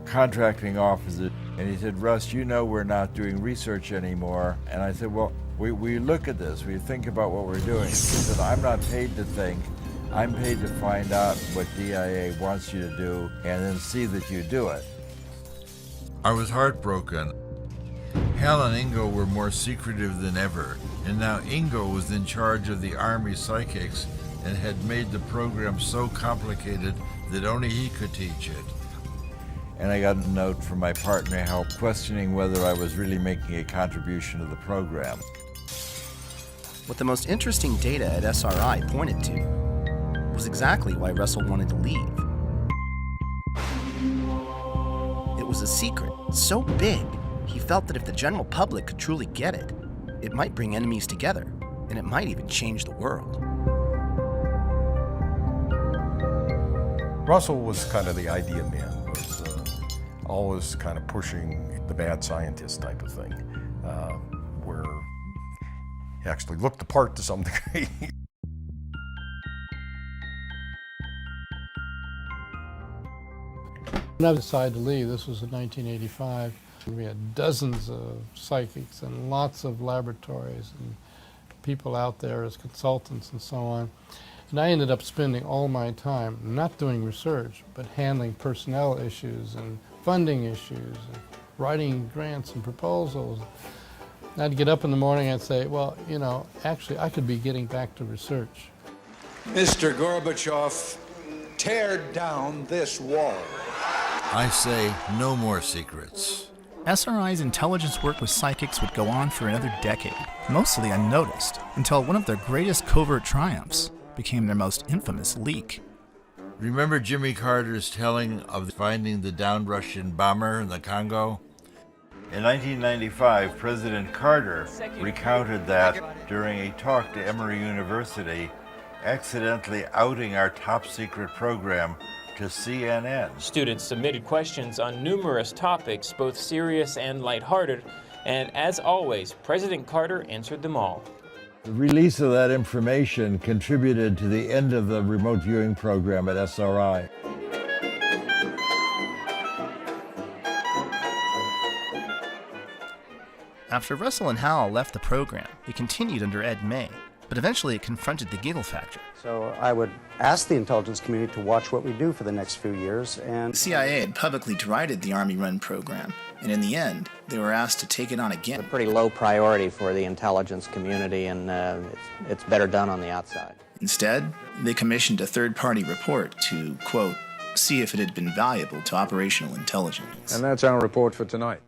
contracting officer, and he said, Russ, you know we're not doing research anymore. And I said, well, we look at this, we think about what we're doing. He said, I'm not paid to think, I'm paid to find out what DIA wants you to do and then see that you do it. I was heartbroken. Hal and Ingo were more secretive than ever, and now Ingo was in charge of the Army psychics and had made the program so complicated that only he could teach it. And I got a note from my partner, Hal, questioning whether I was really making a contribution to the program. What the most interesting data at SRI pointed to was exactly why Russell wanted to leave. It was a secret so big, he felt that if the general public could truly get it, it might bring enemies together, and it might even change the world. Russell was kind of the idea man, was always kind of pushing the bad scientist type of thing, where he actually looked the part to some degree. When I decided to leave, this was in 1985, we had dozens of psychics and lots of laboratories and people out there as consultants and so on. And I ended up spending all my time not doing research, but handling personnel issues and funding issues and writing grants and proposals. I'd get up in the morning and say, well, you know, actually I could be getting back to research. Mr. Gorbachev, tear down this wall. I say no more secrets. SRI's intelligence work with psychics would go on for another decade, mostly unnoticed, until one of their greatest covert triumphs became their most infamous leak. Remember Jimmy Carter's telling of finding the downed Russian bomber in the Congo? In 1995, President Carter recounted that during a talk to Emory University, accidentally outing our top secret program to CNN. Students submitted questions on numerous topics, both serious and lighthearted, and as always, President Carter answered them all. The release of that information contributed to the end of the remote viewing program at SRI. After Russell and Hal left the program, it continued under Ed May, but eventually it confronted the giggle factor. So I would ask the intelligence community to watch what we do for the next few years. And the CIA had publicly derided the Army-run program, and in the end, they were asked to take it on again. It's a pretty low priority for the intelligence community, and it's better done on the outside. Instead, they commissioned a third-party report to, quote, see if it had been valuable to operational intelligence. And that's our report for tonight.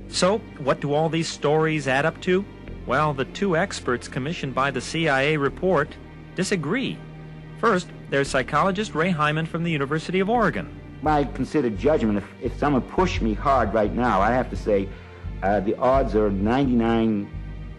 So, what do all these stories add up to? Well, the two experts commissioned by the CIA report disagree. First, there's psychologist Ray Hyman from the University of Oregon. My considered judgment, if someone pushed me hard right now, I have to say the odds are 99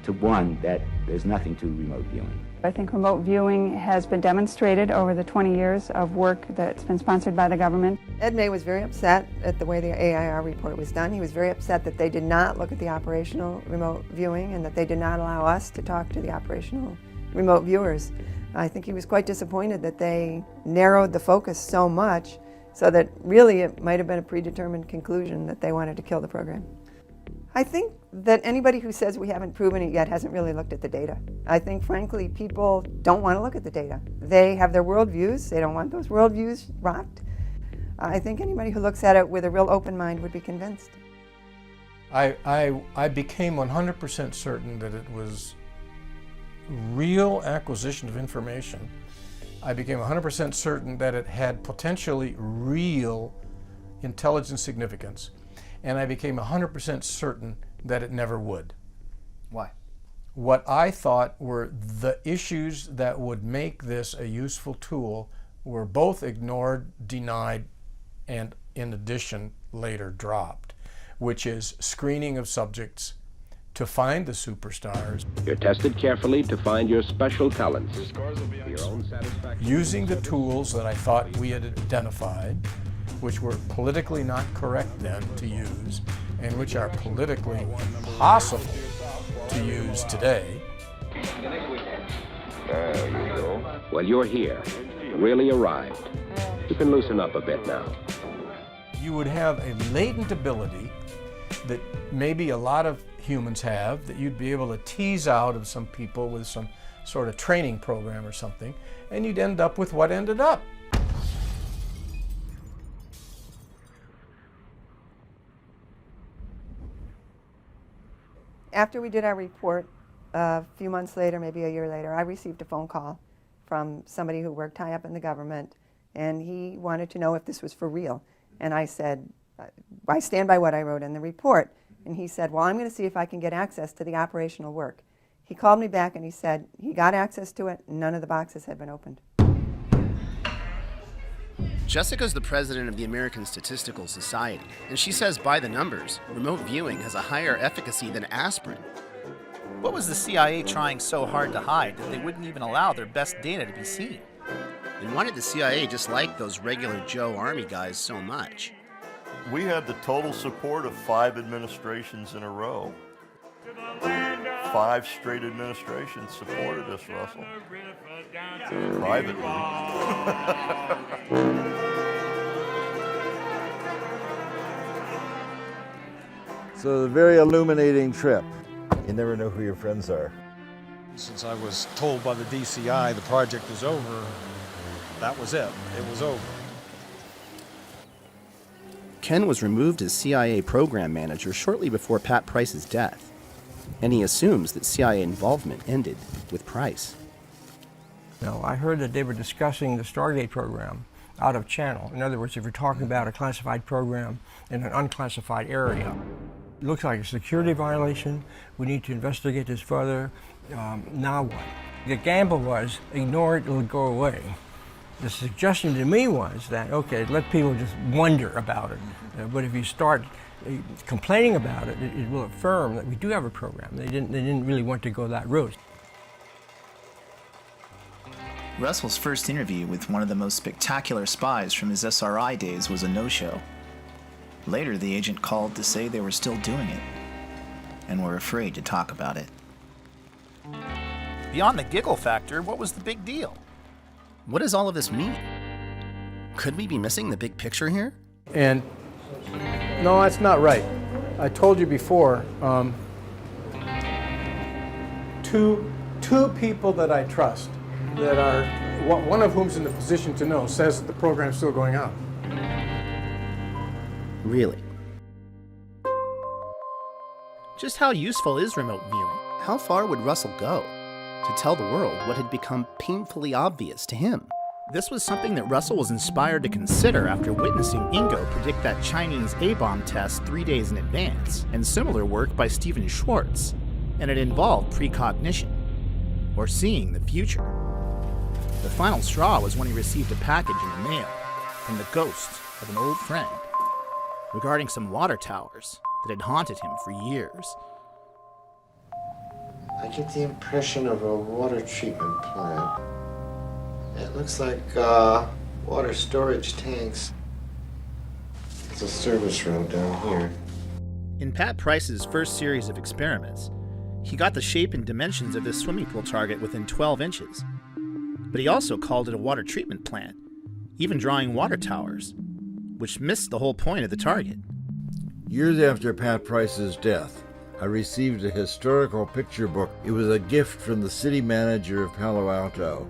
to 1 that there's nothing to remote viewing. I think remote viewing has been demonstrated over the 20 years of work that's been sponsored by the government. Ed May was very upset at the way the AIR report was done. He was very upset that they did not look at the operational remote viewing and that they did not allow us to talk to the operational remote viewers. I think he was quite disappointed that they narrowed the focus so much so that really it might have been a predetermined conclusion that they wanted to kill the program. I think that anybody who says we haven't proven it yet hasn't really looked at the data. I think, frankly, people don't want to look at the data. They have their worldviews. They don't want those worldviews rocked. I think anybody who looks at it with a real open mind would be convinced. I became 100% certain that it was real acquisition of information. I became 100% certain that it had potentially real intelligence significance. And I became 100% certain that it never would. Why? What I thought were the issues that would make this a useful tool were both ignored, denied, and in addition later dropped, which is screening of subjects, to find the superstars. You're tested carefully to find your special talents. For your own satisfaction. Using the tools that I thought we had identified, which were politically not correct then to use, and which are politically impossible to use today. There you go. Well, you're here. Really arrived. You can loosen up a bit now. You would have a latent ability that maybe a lot of humans have, that you'd be able to tease out of some people with some sort of training program or something, and you'd end up with what ended up. After we did our report, a few months later, maybe a year later, I received a phone call from somebody who worked high up in the government, and he wanted to know if this was for real. And I said, I stand by what I wrote in the report. And he said, well, I'm going to see if I can get access to the operational work. He called me back and he said he got access to it, none of the boxes had been opened. Jessica's the president of the American Statistical Society, and she says by the numbers, remote viewing has a higher efficacy than aspirin. What was the CIA trying so hard to hide that they wouldn't even allow their best data to be seen? And why did the CIA dislike those regular Joe Army guys so much? We had the total support of 5 administrations in a row. 5 straight administrations supported us, Russell. Privately. So a very illuminating trip. You never know who your friends are. Since I was told by the DCI the project is over, that was it. It was over. Ken was removed as CIA program manager shortly before Pat Price's death, and he assumes that CIA involvement ended with Price. No, I heard that they were discussing the Stargate program out of channel. In other words, if you're talking about a classified program in an unclassified area, it looks like a security violation. We need to investigate this further. Now what? The gamble was, ignore it, it'll go away. The suggestion to me was that, okay, let people just wonder about it. But if you start complaining about it, it will affirm that we do have a program. They didn't really want to go that route. Russell's first interview with one of the most spectacular spies from his SRI days was a no-show. Later, the agent called to say they were still doing it, and were afraid to talk about it. Beyond the giggle factor, what was the big deal? What does all of this mean? Could we be missing the big picture here? And no, that's not right. I told you before, two people that I trust, that are, one of whom's in the position to know, says that the program's still going on. Really? Just how useful is remote viewing? How far would Russell go to tell the world what had become painfully obvious to him? This was something that Russell was inspired to consider after witnessing Ingo predict that Chinese A-bomb test 3 days in advance, and similar work by Stephen Schwartz, and it involved precognition, or seeing the future. The final straw was when he received a package in the mail from the ghost of an old friend regarding some water towers that had haunted him for years. I get the impression of a water treatment plant. It looks like water storage tanks. There's a service road down here. In Pat Price's first series of experiments, he got the shape and dimensions of his swimming pool target within 12 inches. But he also called it a water treatment plant, even drawing water towers, which missed the whole point of the target. Years after Pat Price's death, I received a historical picture book. It was a gift from the city manager of Palo Alto.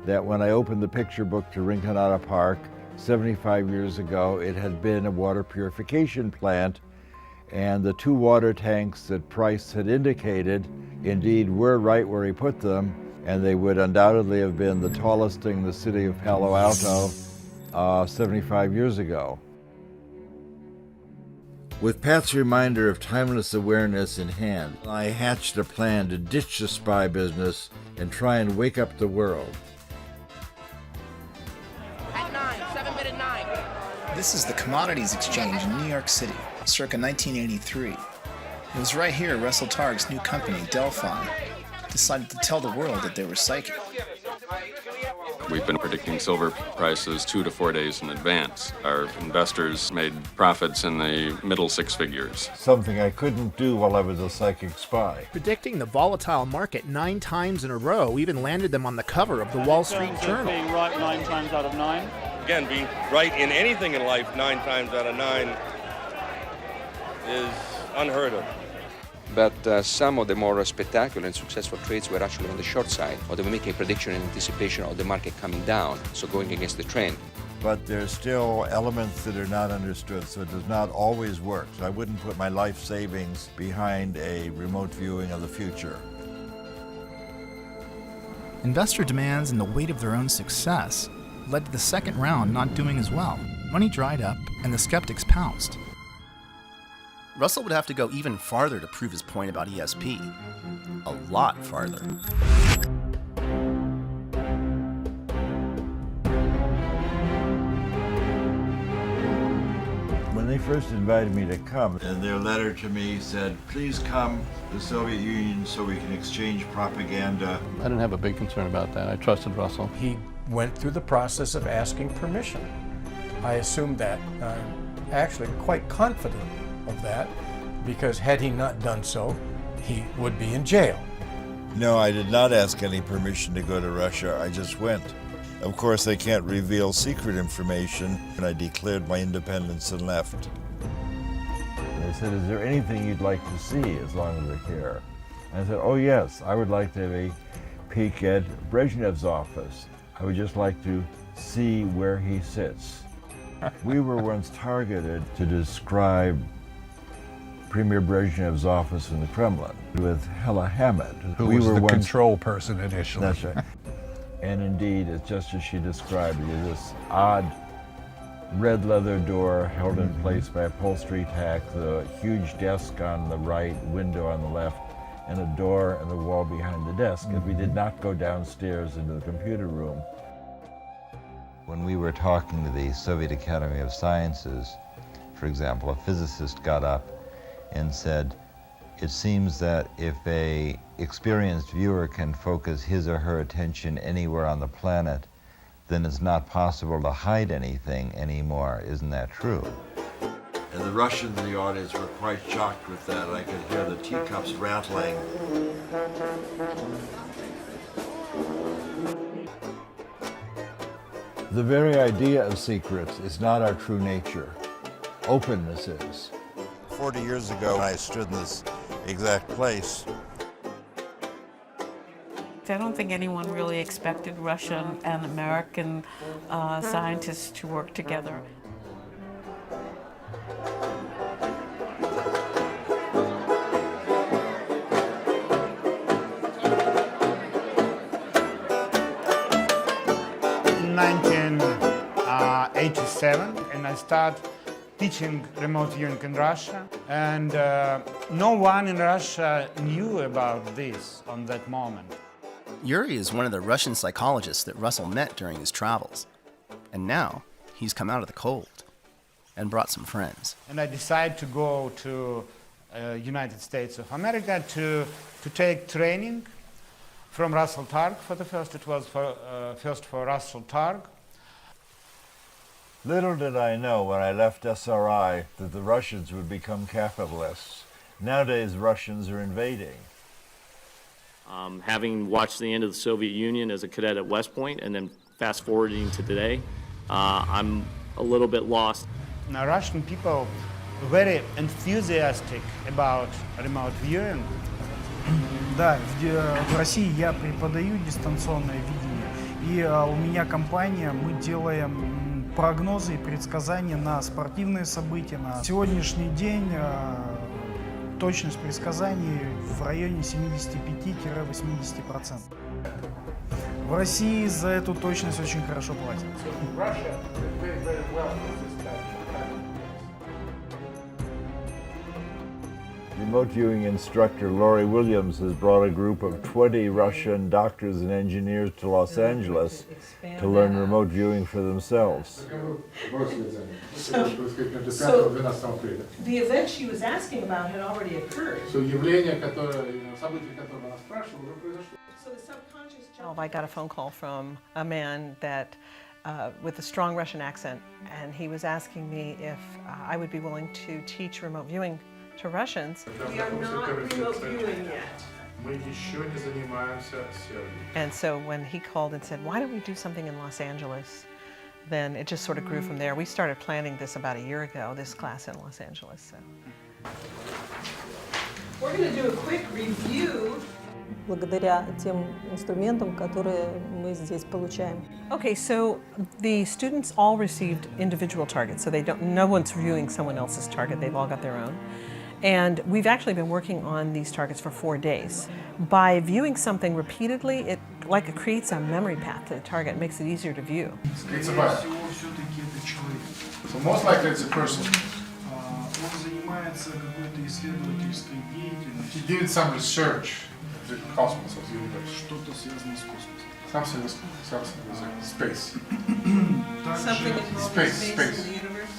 That when I opened the picture book to Rinconada Park 75 years ago, it had been a water purification plant, and the 2 water tanks that Price had indicated indeed were right where he put them, and they would undoubtedly have been the tallest thing in the city of Palo Alto 75 years ago. With Pat's reminder of timeless awareness in hand, I hatched a plan to ditch the spy business and try and wake up the world. At 9, 7 minute 9. This is the Commodities Exchange in New York City, circa 1983. It was right here Russell Targ's new company, Delphi, decided to tell the world that they were psychic. We've been predicting silver prices 2 to 4 days in advance. Our investors made profits in the middle six figures. Something I couldn't do while I was a psychic spy. Predicting the volatile market 9 times in a row even landed them on the cover of the Wall Street Journal. Being right 9 times out of 9. Again, being right in anything in life 9 times out of 9 is unheard of. But some of the more spectacular and successful trades were actually on the short side, or they were making a prediction in anticipation of the market coming down, so going against the trend. But there's still elements that are not understood, so it does not always work. So I wouldn't put my life savings behind a remote viewing of the future. Investor demands and the weight of their own success led to the second round not doing as well. Money dried up, and the skeptics pounced. Russell would have to go even farther to prove his point about ESP. A lot farther. When they first invited me to come, and their letter to me said, please come to the Soviet Union so we can exchange propaganda. I didn't have a big concern about that. I trusted Russell. He went through the process of asking permission. I assumed that. I'm actually quite confident of that, because had he not done so, he would be in jail. No, I did not ask any permission to go to Russia. I just went. Of course, they can't reveal secret information, and I declared my independence and left. They said, is there anything you'd like to see as long as we're here? And I said, oh yes, I would like to have a peek at Brezhnev's office. I would just like to see where he sits. We were once targeted to describe Premier Brezhnev's office in the Kremlin with Hella Hamid. Who was the control person initially. That's right. And indeed, it's just as she described it, this odd red leather door held in place by upholstery tack, the huge desk on the right, window on the left, and a door in the wall behind the desk. If we did not go downstairs into the computer room. When we were talking to the Soviet Academy of Sciences, for example, a physicist got up and said, it seems that if a experienced viewer can focus his or her attention anywhere on the planet, then it's not possible to hide anything anymore. Isn't that true? And the Russians in the audience were quite shocked with that. I could hear the teacups rattling. The very idea of secrets is not our true nature. Openness is. 40 years ago, I stood in this exact place. I don't think anyone really expected Russian and American scientists to work together. In 1987, and I started teaching remote viewing in Russia, and no one in Russia knew about this on that moment. Yuri is one of the Russian psychologists that Russell met during his travels. And now, he's come out of the cold and brought some friends. And I decided to go to United States of America to take training from Russell Targ for the first. It was first for Russell Targ. Little did I know when I left SRI that the Russians would become capitalists. Nowadays, Russians are invading. Having watched the end of the Soviet Union as a cadet at West Point and then fast forwarding to today, I'm a little bit lost. Now, Russian people are very enthusiastic about remote viewing. Да, в России я преподаю дистанционное видение, и у меня компания, мы делаем прогнозы и предсказания на спортивные события. На сегодняшний день точность предсказаний в районе 75-80%. В России за эту точность очень хорошо платят. Remote viewing instructor Laurie Williams has brought a group of 20 Russian doctors and engineers to Los Angeles to learn remote viewing for themselves. So the event she was asking about had already occurred. So the subconscious job. I got a phone call from a man that with a strong Russian accent, and he was asking me if I would be willing to teach remote viewing to Russians. We are not remote viewing yet. And so when he called and said, why don't we do something in Los Angeles, then it just sort of grew from there. We started planning this about a year ago, this class in Los Angeles. So. We're going to do a quick review. Благодаря тем инструментам, которые мы здесь получаем. Okay, so the students all received individual targets, so no one's viewing someone else's target, they've all got their own. And we've actually been working on these targets for 4 days. By viewing something repeatedly, it creates a memory path to the target, makes it easier to view. It's a bot. So most likely it's a person. He did some research in the cosmos of the universe. Something with space. Something involving space in the universe?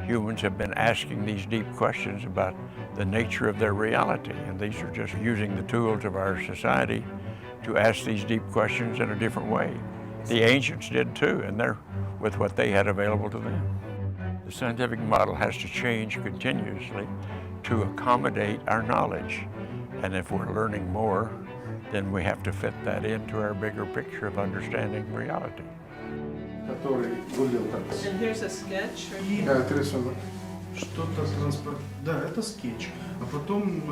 Humans have been asking these deep questions about the nature of their reality, and these are just using the tools of our society to ask these deep questions in a different way. The ancients did too, and they're with what they had available to them. The scientific model has to change continuously to accommodate our knowledge, and if we're learning more, then we have to fit that into our bigger picture of understanding reality. And here's a sketch. Что-то транспорт. Да, это скетч. А потом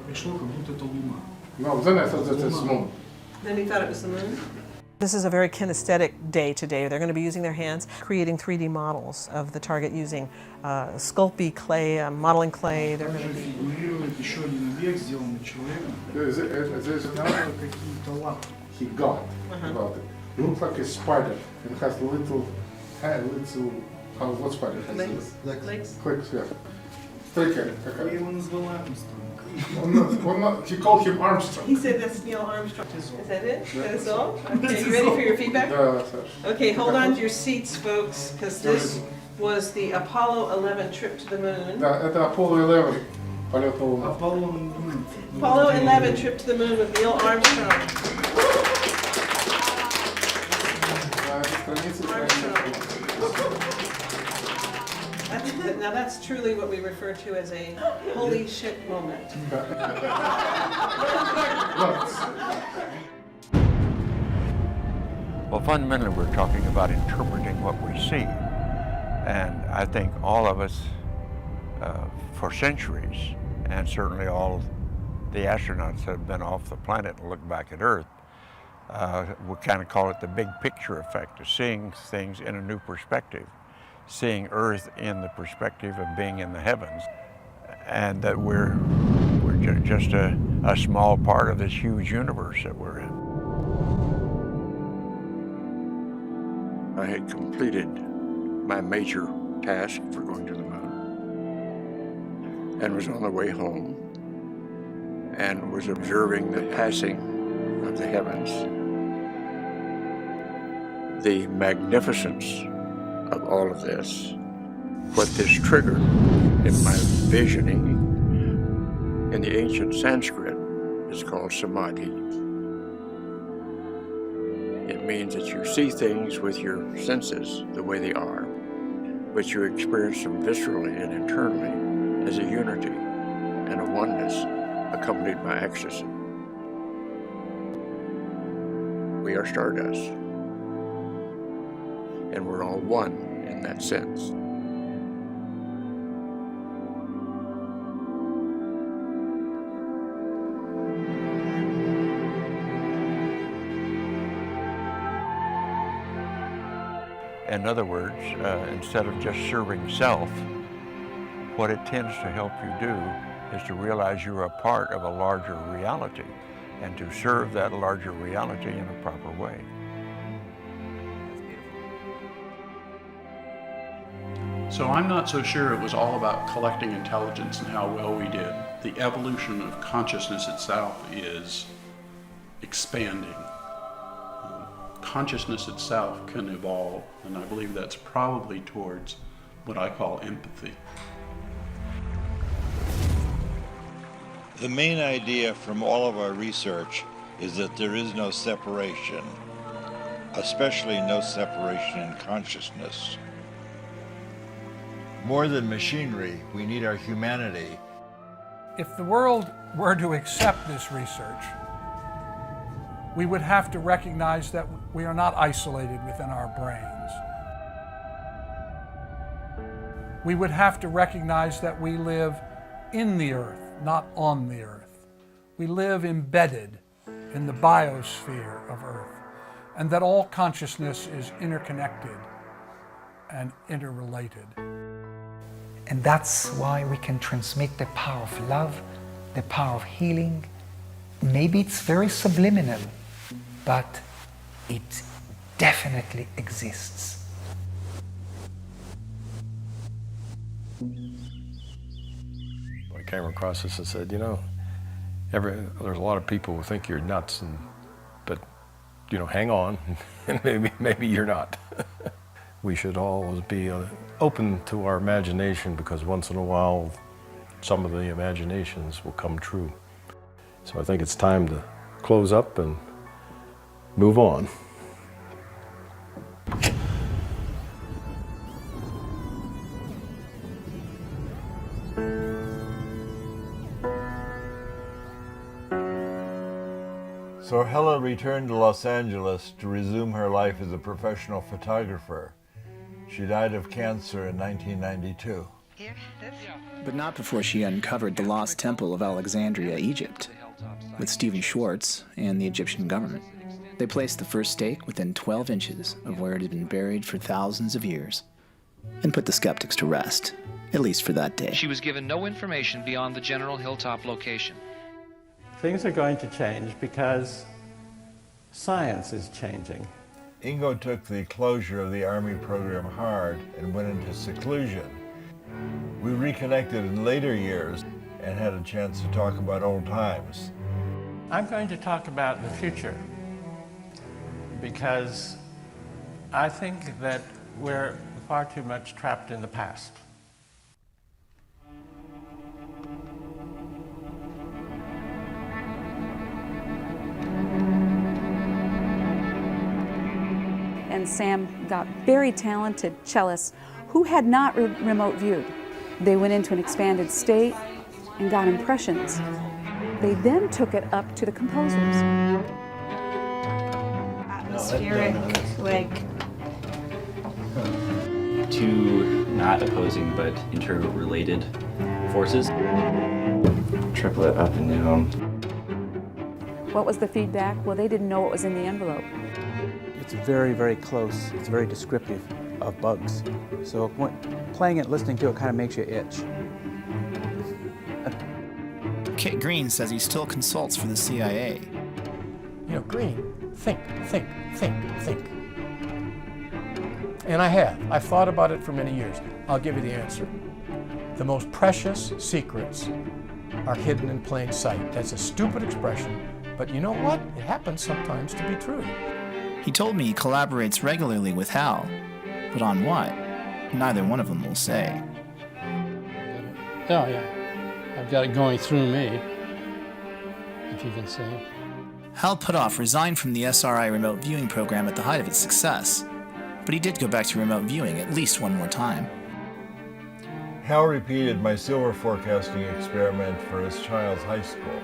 пришло, как будто это Луна. No, then I thought that it's moon. Then he thought it was the moon? This is a very kinesthetic day today. They're going to be using their hands, creating 3D models of the target using Sculpey clay, modeling clay. They're going to be... Еще один объект, сделанный человеком. There's какие-то лапы. He got about it. It looks like a spider. It has little what spider has? Legs. Clicks, yeah. Я его назвал Армстронг. He called him Armstrong. He said that's Neil Armstrong. Is that it? That's all? Okay, you ready for your feedback? Okay, hold on to your seats, folks, because this was the Apollo 11 trip to the moon. Да, это Apollo 11. Полет на Луну. Apollo 11 trip to the moon with Neil Armstrong. Now that's truly what we refer to as a holy shit moment. Well, fundamentally, we're talking about interpreting what we see. And I think all of us, for centuries, and certainly all the astronauts that have been off the planet and look back at Earth, we kind of call it the big picture effect of seeing things in a new perspective, seeing Earth in the perspective of being in the heavens, and that we're just a small part of this huge universe that we're in. I had completed my major task for going to the moon and was on the way home and was observing the passing of the heavens, the magnificence of all of this. What this triggered in my visioning in the ancient Sanskrit is called samadhi. It means that you see things with your senses the way they are, but you experience them viscerally and internally as a unity and a oneness accompanied by ecstasy. We are stardust, and we're all one in that sense. In other words, instead of just serving self, what it tends to help you do is to realize you're a part of a larger reality and to serve that larger reality in a proper way. So I'm not so sure it was all about collecting intelligence and how well we did. The evolution of consciousness itself is expanding. Consciousness itself can evolve, and I believe that's probably towards what I call empathy. The main idea from all of our research is that there is no separation, especially no separation in consciousness. More than machinery, we need our humanity. If the world were to accept this research, we would have to recognize that we are not isolated within our brains. We would have to recognize that we live in the earth, not on the earth. We live embedded in the biosphere of Earth, and that all consciousness is interconnected and interrelated. And that's why we can transmit the power of love, the power of healing. Maybe it's very subliminal, but it definitely exists. I came across this and said, you know, there's a lot of people who think you're nuts, but you know, hang on, and maybe you're not. We should always be open to our imagination, because once in a while, some of the imaginations will come true. So I think it's time to close up and move on. So Hella returned to Los Angeles to resume her life as a professional photographer. She died of cancer in 1992. But not before she uncovered the lost temple of Alexandria, Egypt, with Stephen Schwartz and the Egyptian government. They placed the first stake within 12 inches of where it had been buried for thousands of years, and put the skeptics to rest, at least for that day. She was given no information beyond the general hilltop location. Things are going to change because science is changing. Ingo took the closure of the Army program hard and went into seclusion. We reconnected in later years and had a chance to talk about old times. I'm going to talk about the future because I think that we're far too much trapped in the past. And Sam got very talented cellists who had not remote viewed. They went into an expanded state and got impressions. They then took it up to the composers. Atmospheric, like... Two not opposing but interrelated forces. Triplet up and down. What was the feedback? Well, they didn't know what was in the envelope. It's very, very close. It's very descriptive of bugs. So playing it, listening to it kind of makes you itch. Kit Green says he still consults for the CIA. You know, Green, think. And I have. I've thought about it for many years. I'll give you the answer. The most precious secrets are hidden in plain sight. That's a stupid expression, but you know what? It happens sometimes to be true. He told me he collaborates regularly with Hal, but on what? Neither one of them will say. Oh, yeah. I've got it going through me, if you can see. Hal Puthoff resigned from the SRI remote viewing program at the height of its success, but he did go back to remote viewing at least one more time. Hal repeated my silver forecasting experiment for his child's high school.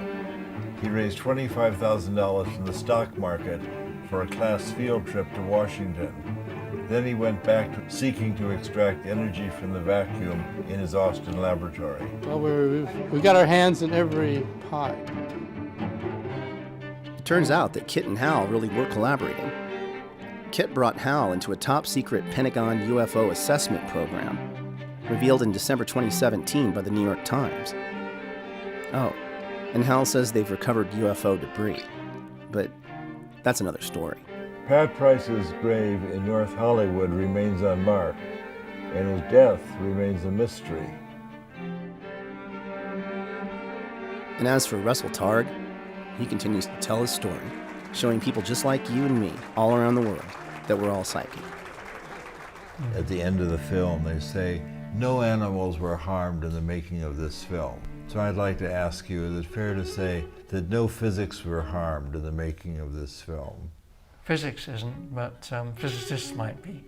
He raised $25,000 from the stock market for a class field trip to Washington. Then he went back to seeking to extract energy from the vacuum in his Austin laboratory. Well, we've got our hands in every pie. It turns out that Kit and Hal really were collaborating. Kit brought Hal into a top-secret Pentagon UFO assessment program, revealed in December 2017 by the New York Times. Oh, and Hal says they've recovered UFO debris. But that's another story. Pat Price's grave in North Hollywood remains unmarked. and his death remains a mystery. And as for Russell Targ, he continues to tell his story, showing people just like you and me all around the world that we're all psychic. At the end of the film, they say, no animals were harmed in the making of this film. So I'd like to ask you, is it fair to say that no physics were harmed in the making of this film? Physics isn't, but physicists might be.